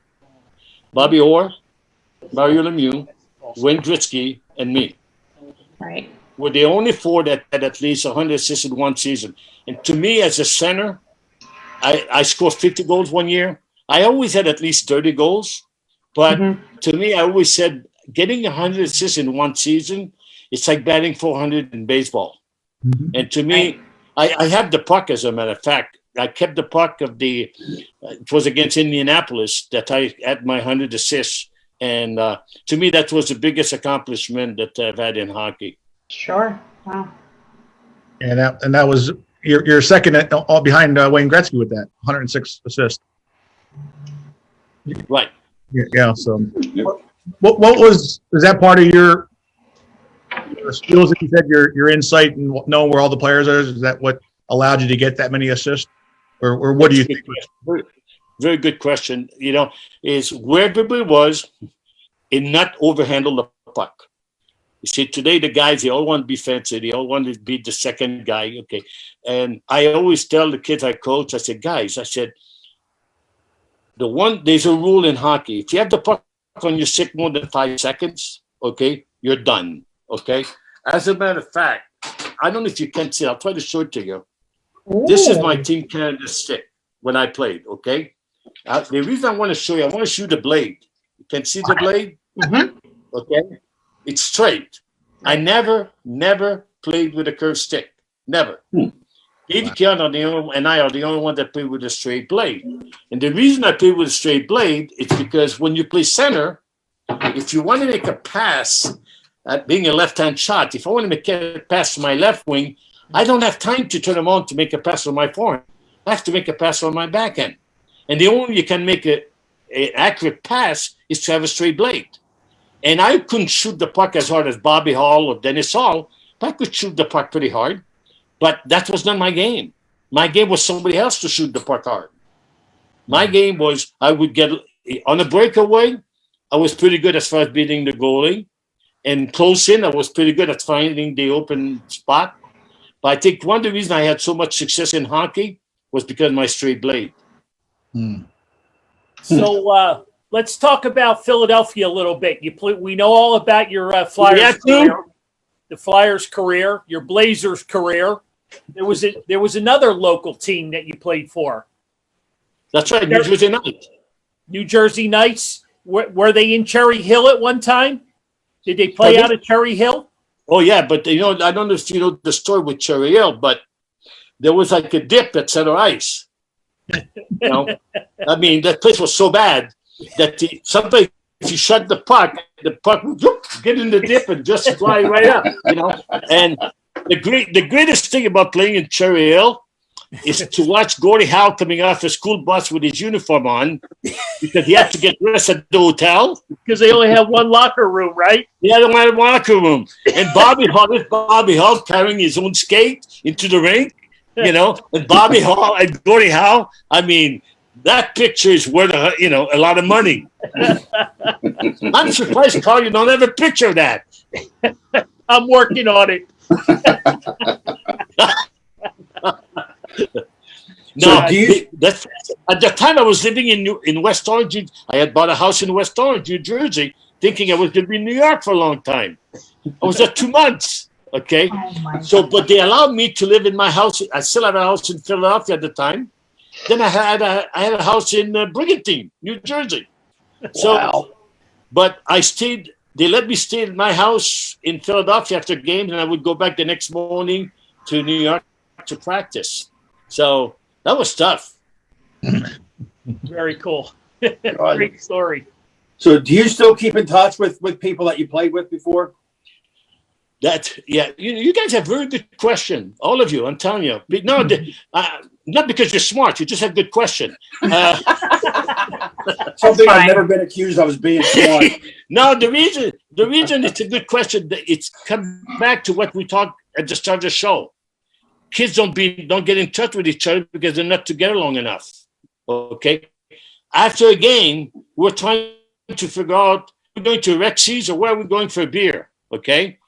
Bobby Orr, Mario Lemieux, Wayne Gretzky, and me. Right. We're the only 4 that had at least 100 assists in one season. And to me, as a center, I scored 50 goals one year. I always had at least 30 goals. But to me, I always said getting 100 assists in one season, it's like batting 400 in baseball. And to me, I have the puck, as a matter of fact. I kept the puck of it was against Indianapolis that I had my 100 assists. And to me, that was the biggest accomplishment that I've had in hockey. Sure. Wow. And that was your second all behind Wayne Gretzky with that 106 assists. Right. Yeah. So, what was that part of your skills that you said your insight and knowing where all the players are? Is that what allowed you to get that many assists, or what do you think? Very, very good question. Is where everybody was and not overhandle the puck. You see, today the guys, they all want to be fancy. They all want to be the second guy. Okay. And I always tell the kids I coach, I said, guys, there's a rule in hockey. If you have the puck on your stick more than 5 seconds, okay, you're done. Okay. As a matter of fact, I don't know if you can see, I'll try to show it to you. Ooh. This is my Team Canada stick when I played. Okay. The reason I want to show you, I want to show you the blade. You can see the blade? Okay. It's straight. I never played with a curved stick. Never. Davey Keon and I are the only one that play with a straight blade. And the reason I play with a straight blade is because when you play center, if you want to make a pass, being a left-hand shot, if I want to make a pass to my left wing, I don't have time to turn them on to make a pass on my forehand. I have to make a pass on my backhand. And the only way you can make an accurate pass is to have a straight blade. And I couldn't shoot the puck as hard as Bobby Hall or Dennis Hall, but I could shoot the puck pretty hard. But that was not my game. My game was somebody else to shoot the puck hard. My game was I would get on a breakaway. I was pretty good as far as beating the goalie. And close in, I was pretty good at finding the open spot. But I think one of the reasons I had so much success in hockey was because of my straight blade. So let's talk about Philadelphia a little bit. We know all about your Flyers career, the Flyers career, your Blazers career. There was another local team that you played for. That's right, New Jersey Knights. New Jersey Knights. Were they in Cherry Hill at one time? Did they play out of Cherry Hill? Oh yeah, but I don't know if you know the story with Cherry Hill, but there was like a dip at center ice. I mean, that place was so bad that sometimes if you shut the puck would get in the dip and just fly right up. And the greatest thing about playing in Cherry Hill is to watch Gordie Howe coming off the school bus with his uniform on because he had to get dressed at the hotel. Because they only have one locker room, right? Yeah, they only had one locker room. And Bobby Hall carrying his own skate into the rink, and Bobby Hall and Gordie Howe. I mean, that picture is worth a lot of money. I'm surprised, Carl, you don't have a picture of that. I'm working on it. No, at the time I was living in West Orange. I had bought a house in West Orange, New Jersey, thinking I was going to be in New York for a long time. I was there 2 months. Okay, but they allowed me to live in my house. I still had a house in Philadelphia at the time. Then I had a house in Brigantine, New Jersey. But I stayed. They let me stay in my house in Philadelphia after games, and I would go back the next morning to New York to practice. So that was tough. Very cool. Great story. So do you still keep in touch with people that you played with before? You guys have very good question. All of you, I'm telling you. No, Not because you're smart. You just have good question. Something I've fine. never been accused of as being smart. No, the reason it's a good question. It's come back to what we talked at the start of the show. Kids don't get in touch with each other because they're not together long enough. Okay. After a game, we're trying to figure out we're going to Rexy's or where are we going for a beer. Okay.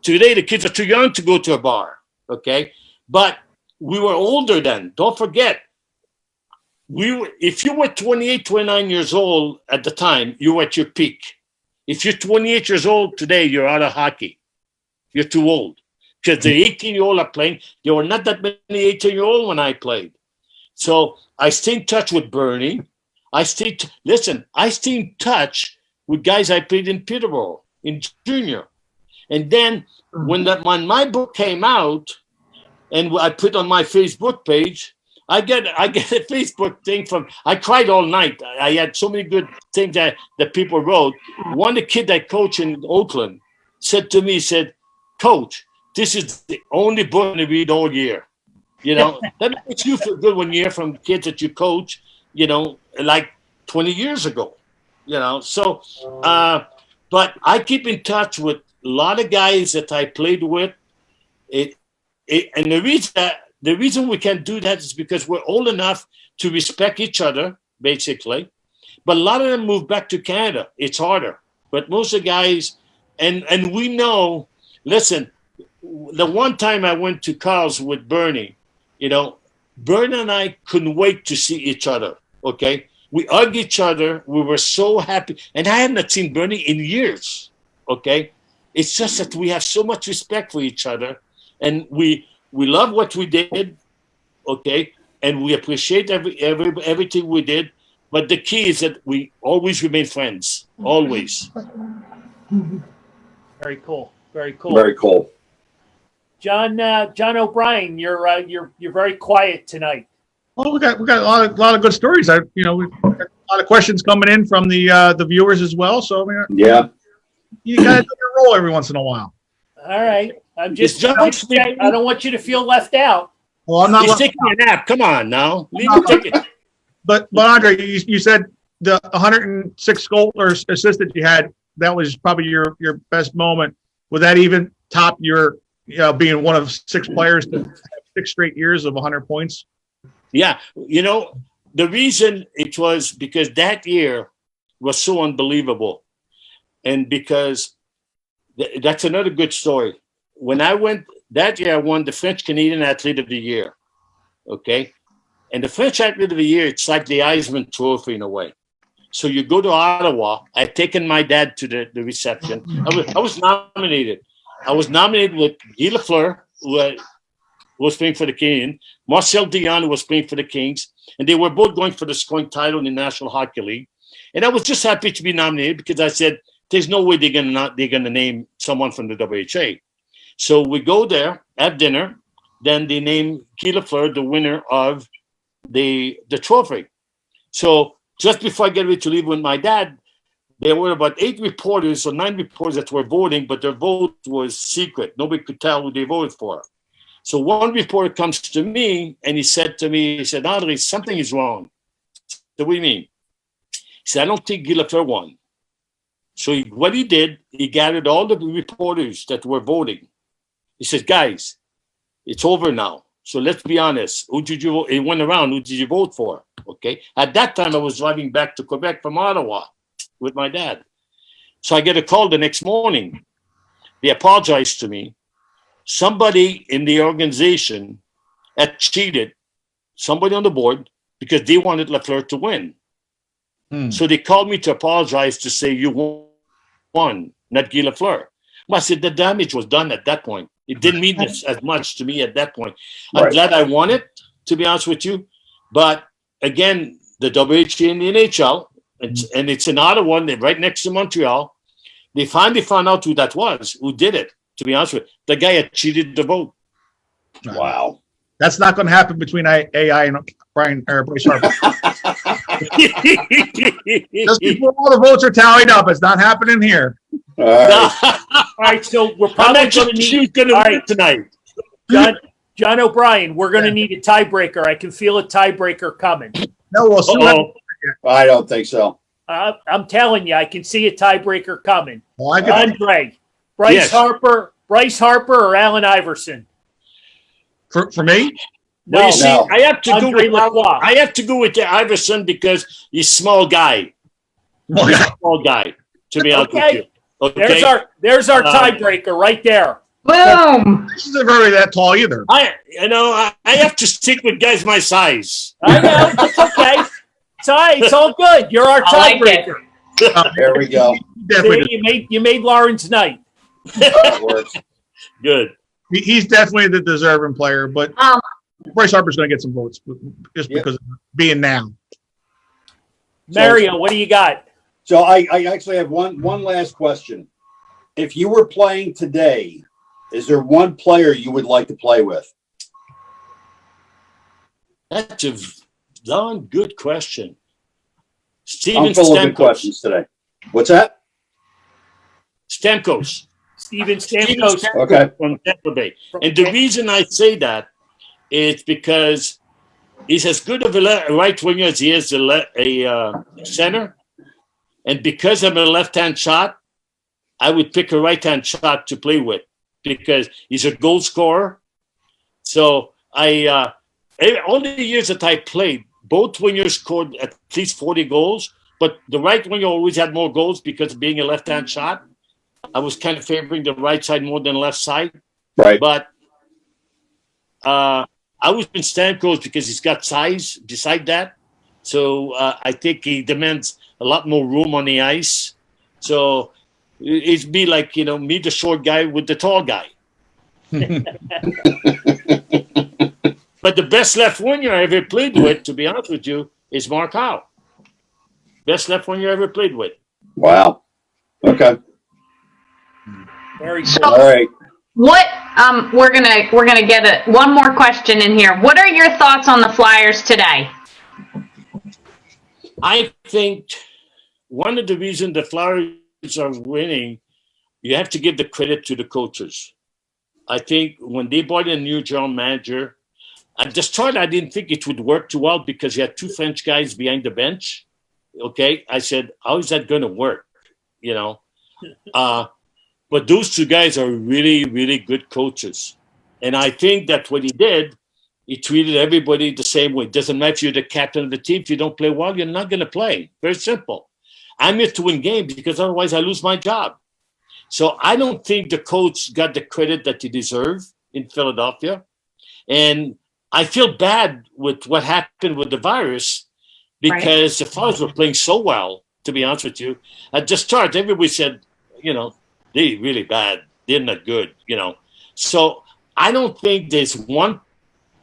Today the kids are too young to go to a bar. Okay. But we were older then. Don't forget. If you were 28, 29 years old at the time, you were at your peak. If you're 28 years old today, you're out of hockey. You're too old. Because the 18-year-old are playing. There were not that many 18-year-old when I played. So I stay in touch with Bernie. I stay in touch with guys I played in Peterborough, in junior. And then when my book came out, and I put on my Facebook page, I get a Facebook thing from. I cried all night. I had so many good things that people wrote. One the kid I coach in Oakland said to me, "Coach, this is the only book I read all year." You know, that makes you feel good when you hear from kids that you coach. You know, like 20 years ago. You know, so but I keep in touch with a lot of guys that I played with. And the reason we can do that is because we're old enough to respect each other, basically. But a lot of them move back to Canada. It's harder. But most of the guys, and we know, listen, the one time I went to Carl's with Bernie, you know, Bernie and I couldn't wait to see each other, okay? We hugged each other. We were so happy. And I had not seen Bernie in years, okay? It's just that we have so much respect for each other. And we love what we did, okay, and we appreciate everything we did. But the key is that we always remain friends, always. Very cool. Very cool. Very cool. John O'Brien, you're very quiet tonight. Well, we got a lot of good stories. We've got a lot of questions coming in from the viewers as well. So I mean, Yeah. you got to do your role every once in a while. All right. I don't want you to feel left out. Well, I'm not. He's taking a nap. Come on now. Leave him take it. But Andre, you said the 106 goal or assist that you had, that was probably your best moment. Would that even top your being one of 6 players to have 6 straight years of 100 points? Yeah. You know, the reason it was because that year was so unbelievable. And because that's another good story. When I went that year, I won the French Canadian Athlete of the Year. Okay. And the French Athlete of the Year, it's like the Heisman Trophy in a way. So you go to Ottawa. I'd taken my dad to the reception. I was nominated. I was nominated with Guy Lafleur, who was playing for the Canadian, Marcel Dion, who was playing for the Kings, and they were both going for the scoring title in the National Hockey League. And I was just happy to be nominated because I said, there's no way they're gonna name someone from the WHA. So we go there, have dinner, then they name Guy Lafleur the winner of the trophy. So just before I get ready to leave with my dad, there were about 8 reporters or 9 reporters that were voting, but their vote was secret. Nobody could tell who they voted for. So one reporter comes to me and he said, Andre, something is wrong. So what do you mean? He said, I don't think Guy Lafleur won. So what he did, he gathered all the reporters that were voting. He said, guys, it's over now. So let's be honest. Who did you vote? He went around. Who did you vote for? Okay. At that time, I was driving back to Quebec from Ottawa with my dad. So I get a call the next morning. They apologized to me. Somebody in the organization had cheated, somebody on the board, because they wanted Lafleur to win. So they called me to apologize to say you won, not Guy Lafleur. I said the damage was done at that point. It didn't mean this as much to me at that point. I'm glad I won it, to be honest with you. But again, the WHA and the NHL, and it's in Ottawa, right next to Montreal. They finally found out who that was, who did it, to be honest with you. The guy had cheated the vote. Wow. That's not going to happen between AI and Bryce Harvey. Just before all the votes are tallied up, it's not happening here. All right. All right, so we're probably going to need going to win tonight. John O'Brien, we're going to need a tiebreaker. I can feel a tiebreaker coming. No, we'll see. Uh-oh. I don't think so. I'm telling you, I can see a tiebreaker coming. Well, I could, Andre, Bryce Yes. Harper, or Allen Iverson? for me, No, Well, you see, No. I have to go Andre with Lacroix. I have to go with the Iverson because he's small guy. well, He's a small guy. To be honest with Okay. you. Okay. There's our tiebreaker right there. Boom. this isn't very that tall either. I have to stick with guys my size. I know. It's okay. It's all right. It's all good. You're our I like it. tiebreaker. There we go. Definitely, See, you made Lauren's night. That works. Good. he's definitely the deserving player, but Bryce Harper's going to get some votes just Yep. because of being now. Mario, what do you got? So I actually have one last question. If you were playing today, is there one player you would like to play with? That's a darn good question. I'm Steven full of good Stamkos. questions today. What's that? Stamkos. Steven Stamkos. Okay. From Tampa Bay. From And the Tampa. reason I say that is because he's as good of a right winger as he is a center. And because I'm a left-hand shot, I would pick a right-hand shot to play with because he's a goal scorer. So all the years that I played, both wingers scored at least 40 goals, but the right winger always had more goals because of being a left-hand shot. I was kind of favoring the right side more than the left side. Right. But I was in Stamkos because he's got size beside that. So I think he demands a lot more room on the ice. So it'd be like, me, the short guy with the tall guy. But the best left winger I ever played with, to be honest with you, is Mark Howe. Best left winger I ever played with. Wow. Okay. Very So- cool. All right. What we're gonna get one more question in here. What are your thoughts on the Flyers today? I think one of the reasons the Flyers are winning, you have to give the credit to the coaches. I think when they brought in a new general manager, at the start I didn't think it would work too well because you had two French guys behind the bench. Okay, I said, how is that going to work? But those two guys are really, really good coaches. And I think that what he did, he treated everybody the same way. It doesn't matter if you're the captain of the team. If you don't play well, you're not going to play. Very simple. I'm here to win games because otherwise I lose my job. So I don't think the coach got the credit that he deserved in Philadelphia. And I feel bad with what happened with the virus because the Flyers were playing so well, to be honest with you. At the start, everybody said, they're really bad. They're not good, So I don't think there's one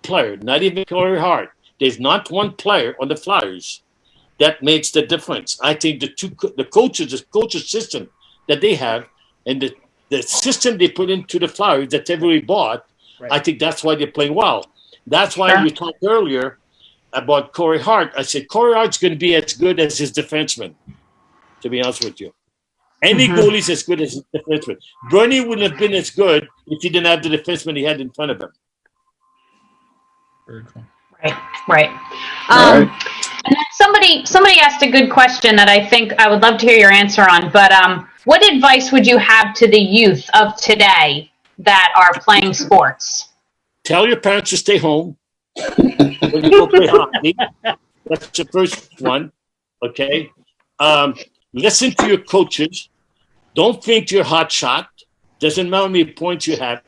player, not even Corey Hart, there's not one player on the Flyers that makes the difference. I think the coaches system that they have and the system they put into the Flyers that everybody bought, I think that's why they're playing well. That's why we talked earlier about Corey Hart. I said Corey Hart's going to be as good as his defenseman, to be honest with you. Any goalie's as good as his defenseman. Bernie wouldn't have been as good if he didn't have the defenseman he had in front of him. Very cool. Right. All right. And then somebody asked a good question that I think I would love to hear your answer on. But what advice would you have to the youth of today that are playing sports? Tell your parents to stay home when you go play hockey. That's the first one. Okay. Listen to your coaches. Don't think you're hot shot. Doesn't matter how many points you have.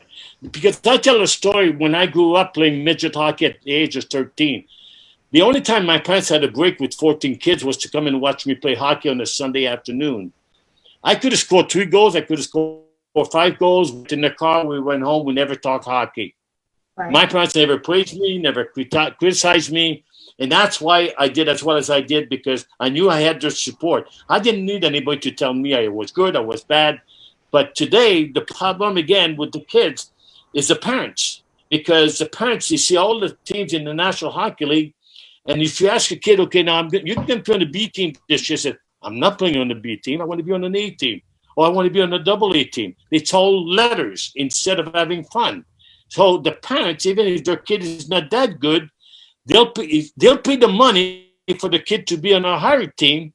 Because I tell a story when I grew up playing midget hockey at the age of 13. The only time my parents had a break with 14 kids was to come and watch me play hockey on a Sunday afternoon. I could have scored 3 goals. I could have scored 5 goals. In the car, we went home. We never talked hockey. Right. My parents never praised me, never criticized me. And that's why I did as well as I did, because I knew I had their support. I didn't need anybody to tell me I was good, I was bad. But today, the problem again with the kids is the parents. Because the parents, you see all the teams in the National Hockey League, and if you ask a kid, okay, now you can play on the B team this year, said, I'm not playing on the B team, I want to be on an A team. Or I want to be on a double A team. It's all letters instead of having fun. So the parents, even if their kid is not that good, they'll pay the money for the kid to be on a higher team.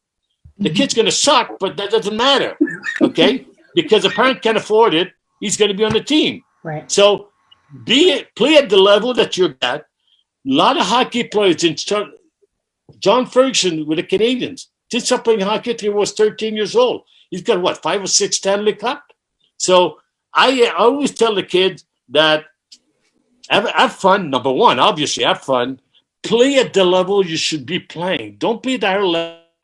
The kid's going to suck, but that doesn't matter, okay? Because the parent can't afford it. He's going to be on the team. Right. So play at the level that you're at. A lot of hockey players, John Ferguson with the Canadians, did start playing hockey until he was 13 years old. He's got, what, 5 or 6 Stanley Cup? So I always tell the kids that have fun, number one, obviously have fun. Play at the level you should be playing. Don't play at higher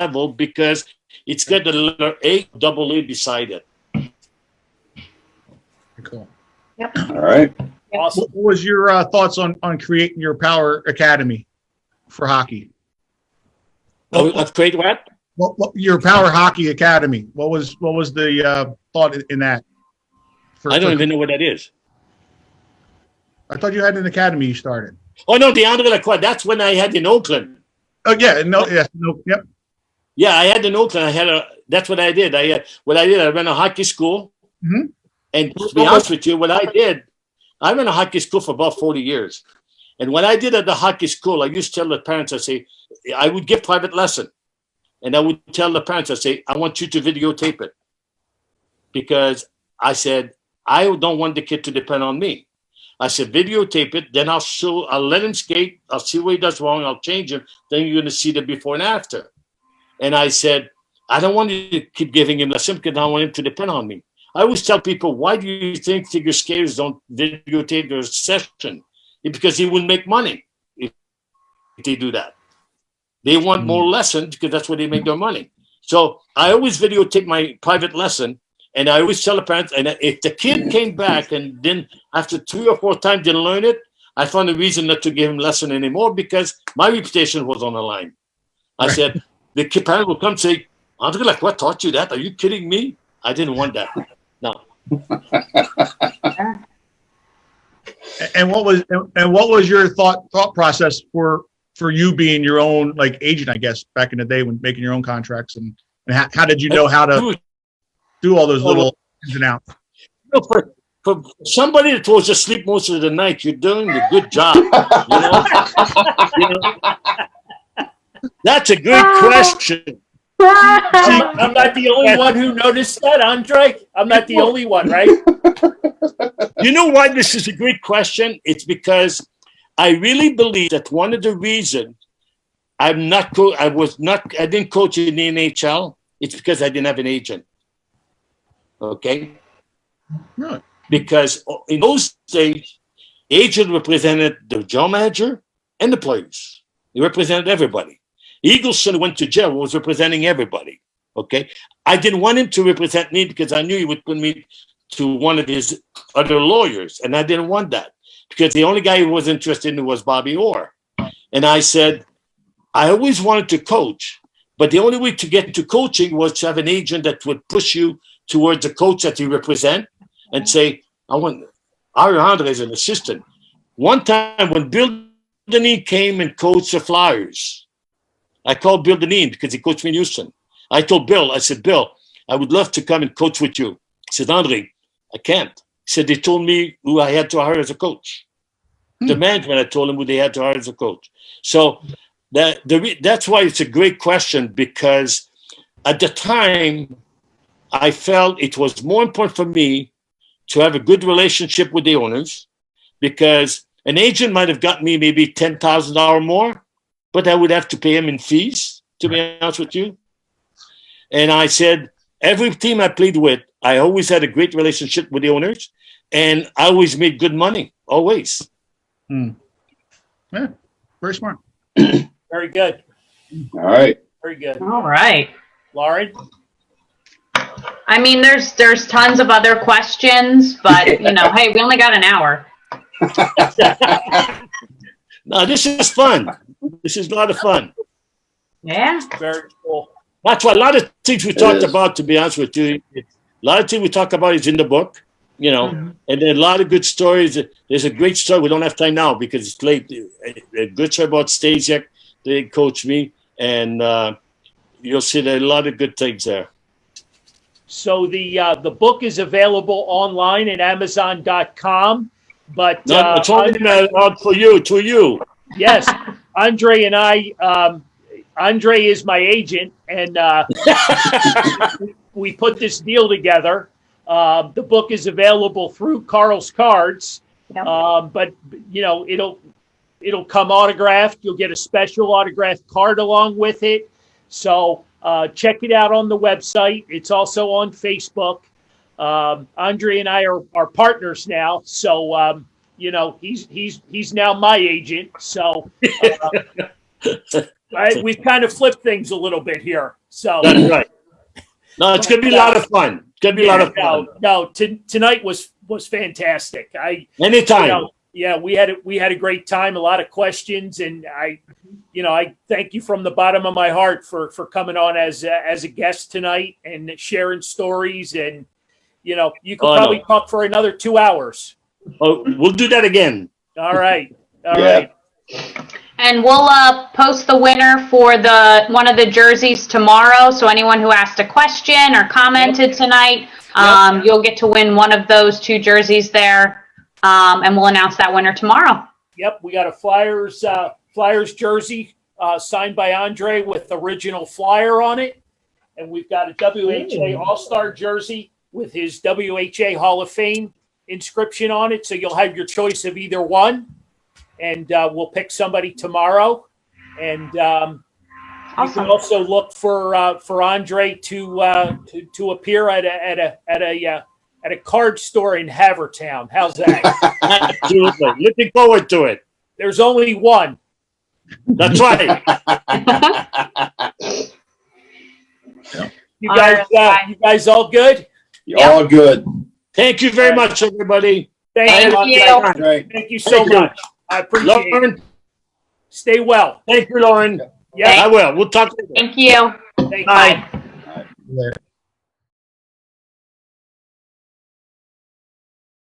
level because it's got the letter A, double A beside it. Cool. Yep. All right. Awesome. What was your thoughts on creating your Power Academy for hockey? Let's create what? What your Power Hockey Academy? What was the thought in that? I don't even know what that is. I thought you had an academy you started. Oh no, the Andre Lacroix. That's when I had in Oakland. Oh yeah, no, yes, no, yep. Yeah, I had in Oakland. That's what I did. I ran a hockey school. Mm-hmm. And to be honest with you, what I ran a hockey school for about 40 years. And what I did at the hockey school, I used to tell the parents, I would give private lesson. And I would tell the parents, I want you to videotape it. Because I said, I don't want the kid to depend on me. I said, videotape it, then I'll let him skate, I'll see what he does wrong, I'll change him, then you're going to see the before and after. And I said, I don't want you to keep giving him lessons because I don't want him to depend on me. I always tell people, why do you think figure skaters don't videotape their session? It's because he wouldn't make money if they do that. They want more lessons because that's where they make their money. So I always videotape my private lesson, and I always tell the parents, and if the kid came back and then after 3 or 4 times didn't learn it, I found a reason not to give him lesson anymore because my reputation was on the line. I said, the parent will come and say, Andre Lacroix taught you that? Are you kidding me? I didn't want that. No. And what was your thought process for you being your own like agent, I guess, back in the day when making your own contracts, and how did you know how to do all those little ins and outs? For somebody that was asleep most of the night, you're doing a good job. That's a good question. I'm not the only one who noticed that, Andre. I'm not the only one, right? You know why this is a great question? It's because I really believe that one of the reasons I didn't coach in the NHL, it's because I didn't have an agent. Okay? Really? Because in those days, agent represented the general manager and the players. He represented everybody. Eagleson went to jail, was representing everybody. Okay? I didn't want him to represent me because I knew he would put me to one of his other lawyers, and I didn't want that because the only guy who was interested in was Bobby Orr. And I said, I always wanted to coach, but the only way to get into coaching was to have an agent that would push you towards a coach that you represent and say, I want Andre as an assistant. One time when Bill Deneen came and coached the Flyers, I called Bill Deneen because he coached me in Houston. I told Bill, I said, Bill, I would love to come and coach with you. He said, Andre, I can't. He said, they told me who I had to hire as a coach. The management, I told him who they had to hire as a coach. So that's why it's a great question, because at the time, I felt it was more important for me to have a good relationship with the owners, because an agent might have got me maybe $10,000 more, but I would have to pay him in fees, to be honest with you. And I said, every team I played with, I always had a great relationship with the owners, and I always made good money, always. Yeah, very smart. Very good. All right. Very good. All right. Lauren? I mean, there's tons of other questions, but hey, we only got an hour. No, this is fun. This is a lot of fun. Yeah. Very cool. That's why a lot of things we talked about, to be honest with you, a lot of things we talk about is in the book, and then a lot of good stories. There's a great story. We don't have time now because it's late. A good story about Stasiak. They coached me, and you'll see there are a lot of good things there. So the book is available online at Amazon.com. But No, it's only for you, to you. yes, Andre and I. Andre is my agent, and we put this deal together. The book is available through Carl's Cards, Yep. but it'll come autographed. You'll get a special autographed card along with it. So check it out on the website. It's also on Facebook. Andre and I are partners now, so he's now my agent. So we've kind of flipped things a little bit here. So That's right. No, it's going to be a lot of fun. It's going to be a lot of fun. Tonight was fantastic. Anytime. We had a great time, a lot of questions, and I thank you from the bottom of my heart for coming on as a guest tonight and sharing stories, and you could probably talk for another 2 hours. Oh, we'll do that again. All right. All Yeah. right. And we'll post the winner for one of the jerseys tomorrow. So anyone who asked a question or commented tonight, you'll get to win one of those 2 jerseys there. And we'll announce that winner tomorrow. Yep, we got a Flyers jersey signed by Andre with original Flyer on it, and we've got a WHA All-Star jersey with his WHA Hall of Fame inscription on it. So you'll have your choice of either one, and we'll pick somebody tomorrow. And you can also look for Andre to appear at a card store in Havertown. How's that? Absolutely. Looking forward to it. There's only one. That's right. You guys all good? All good. Thank you very much, everybody. Thank you. Great. Thank you so Thank you. much. I appreciate it. Lauren, Stay well. thank you, Lauren. Yeah. I will. We'll talk later. Thank you. Thank you. Bye. Later.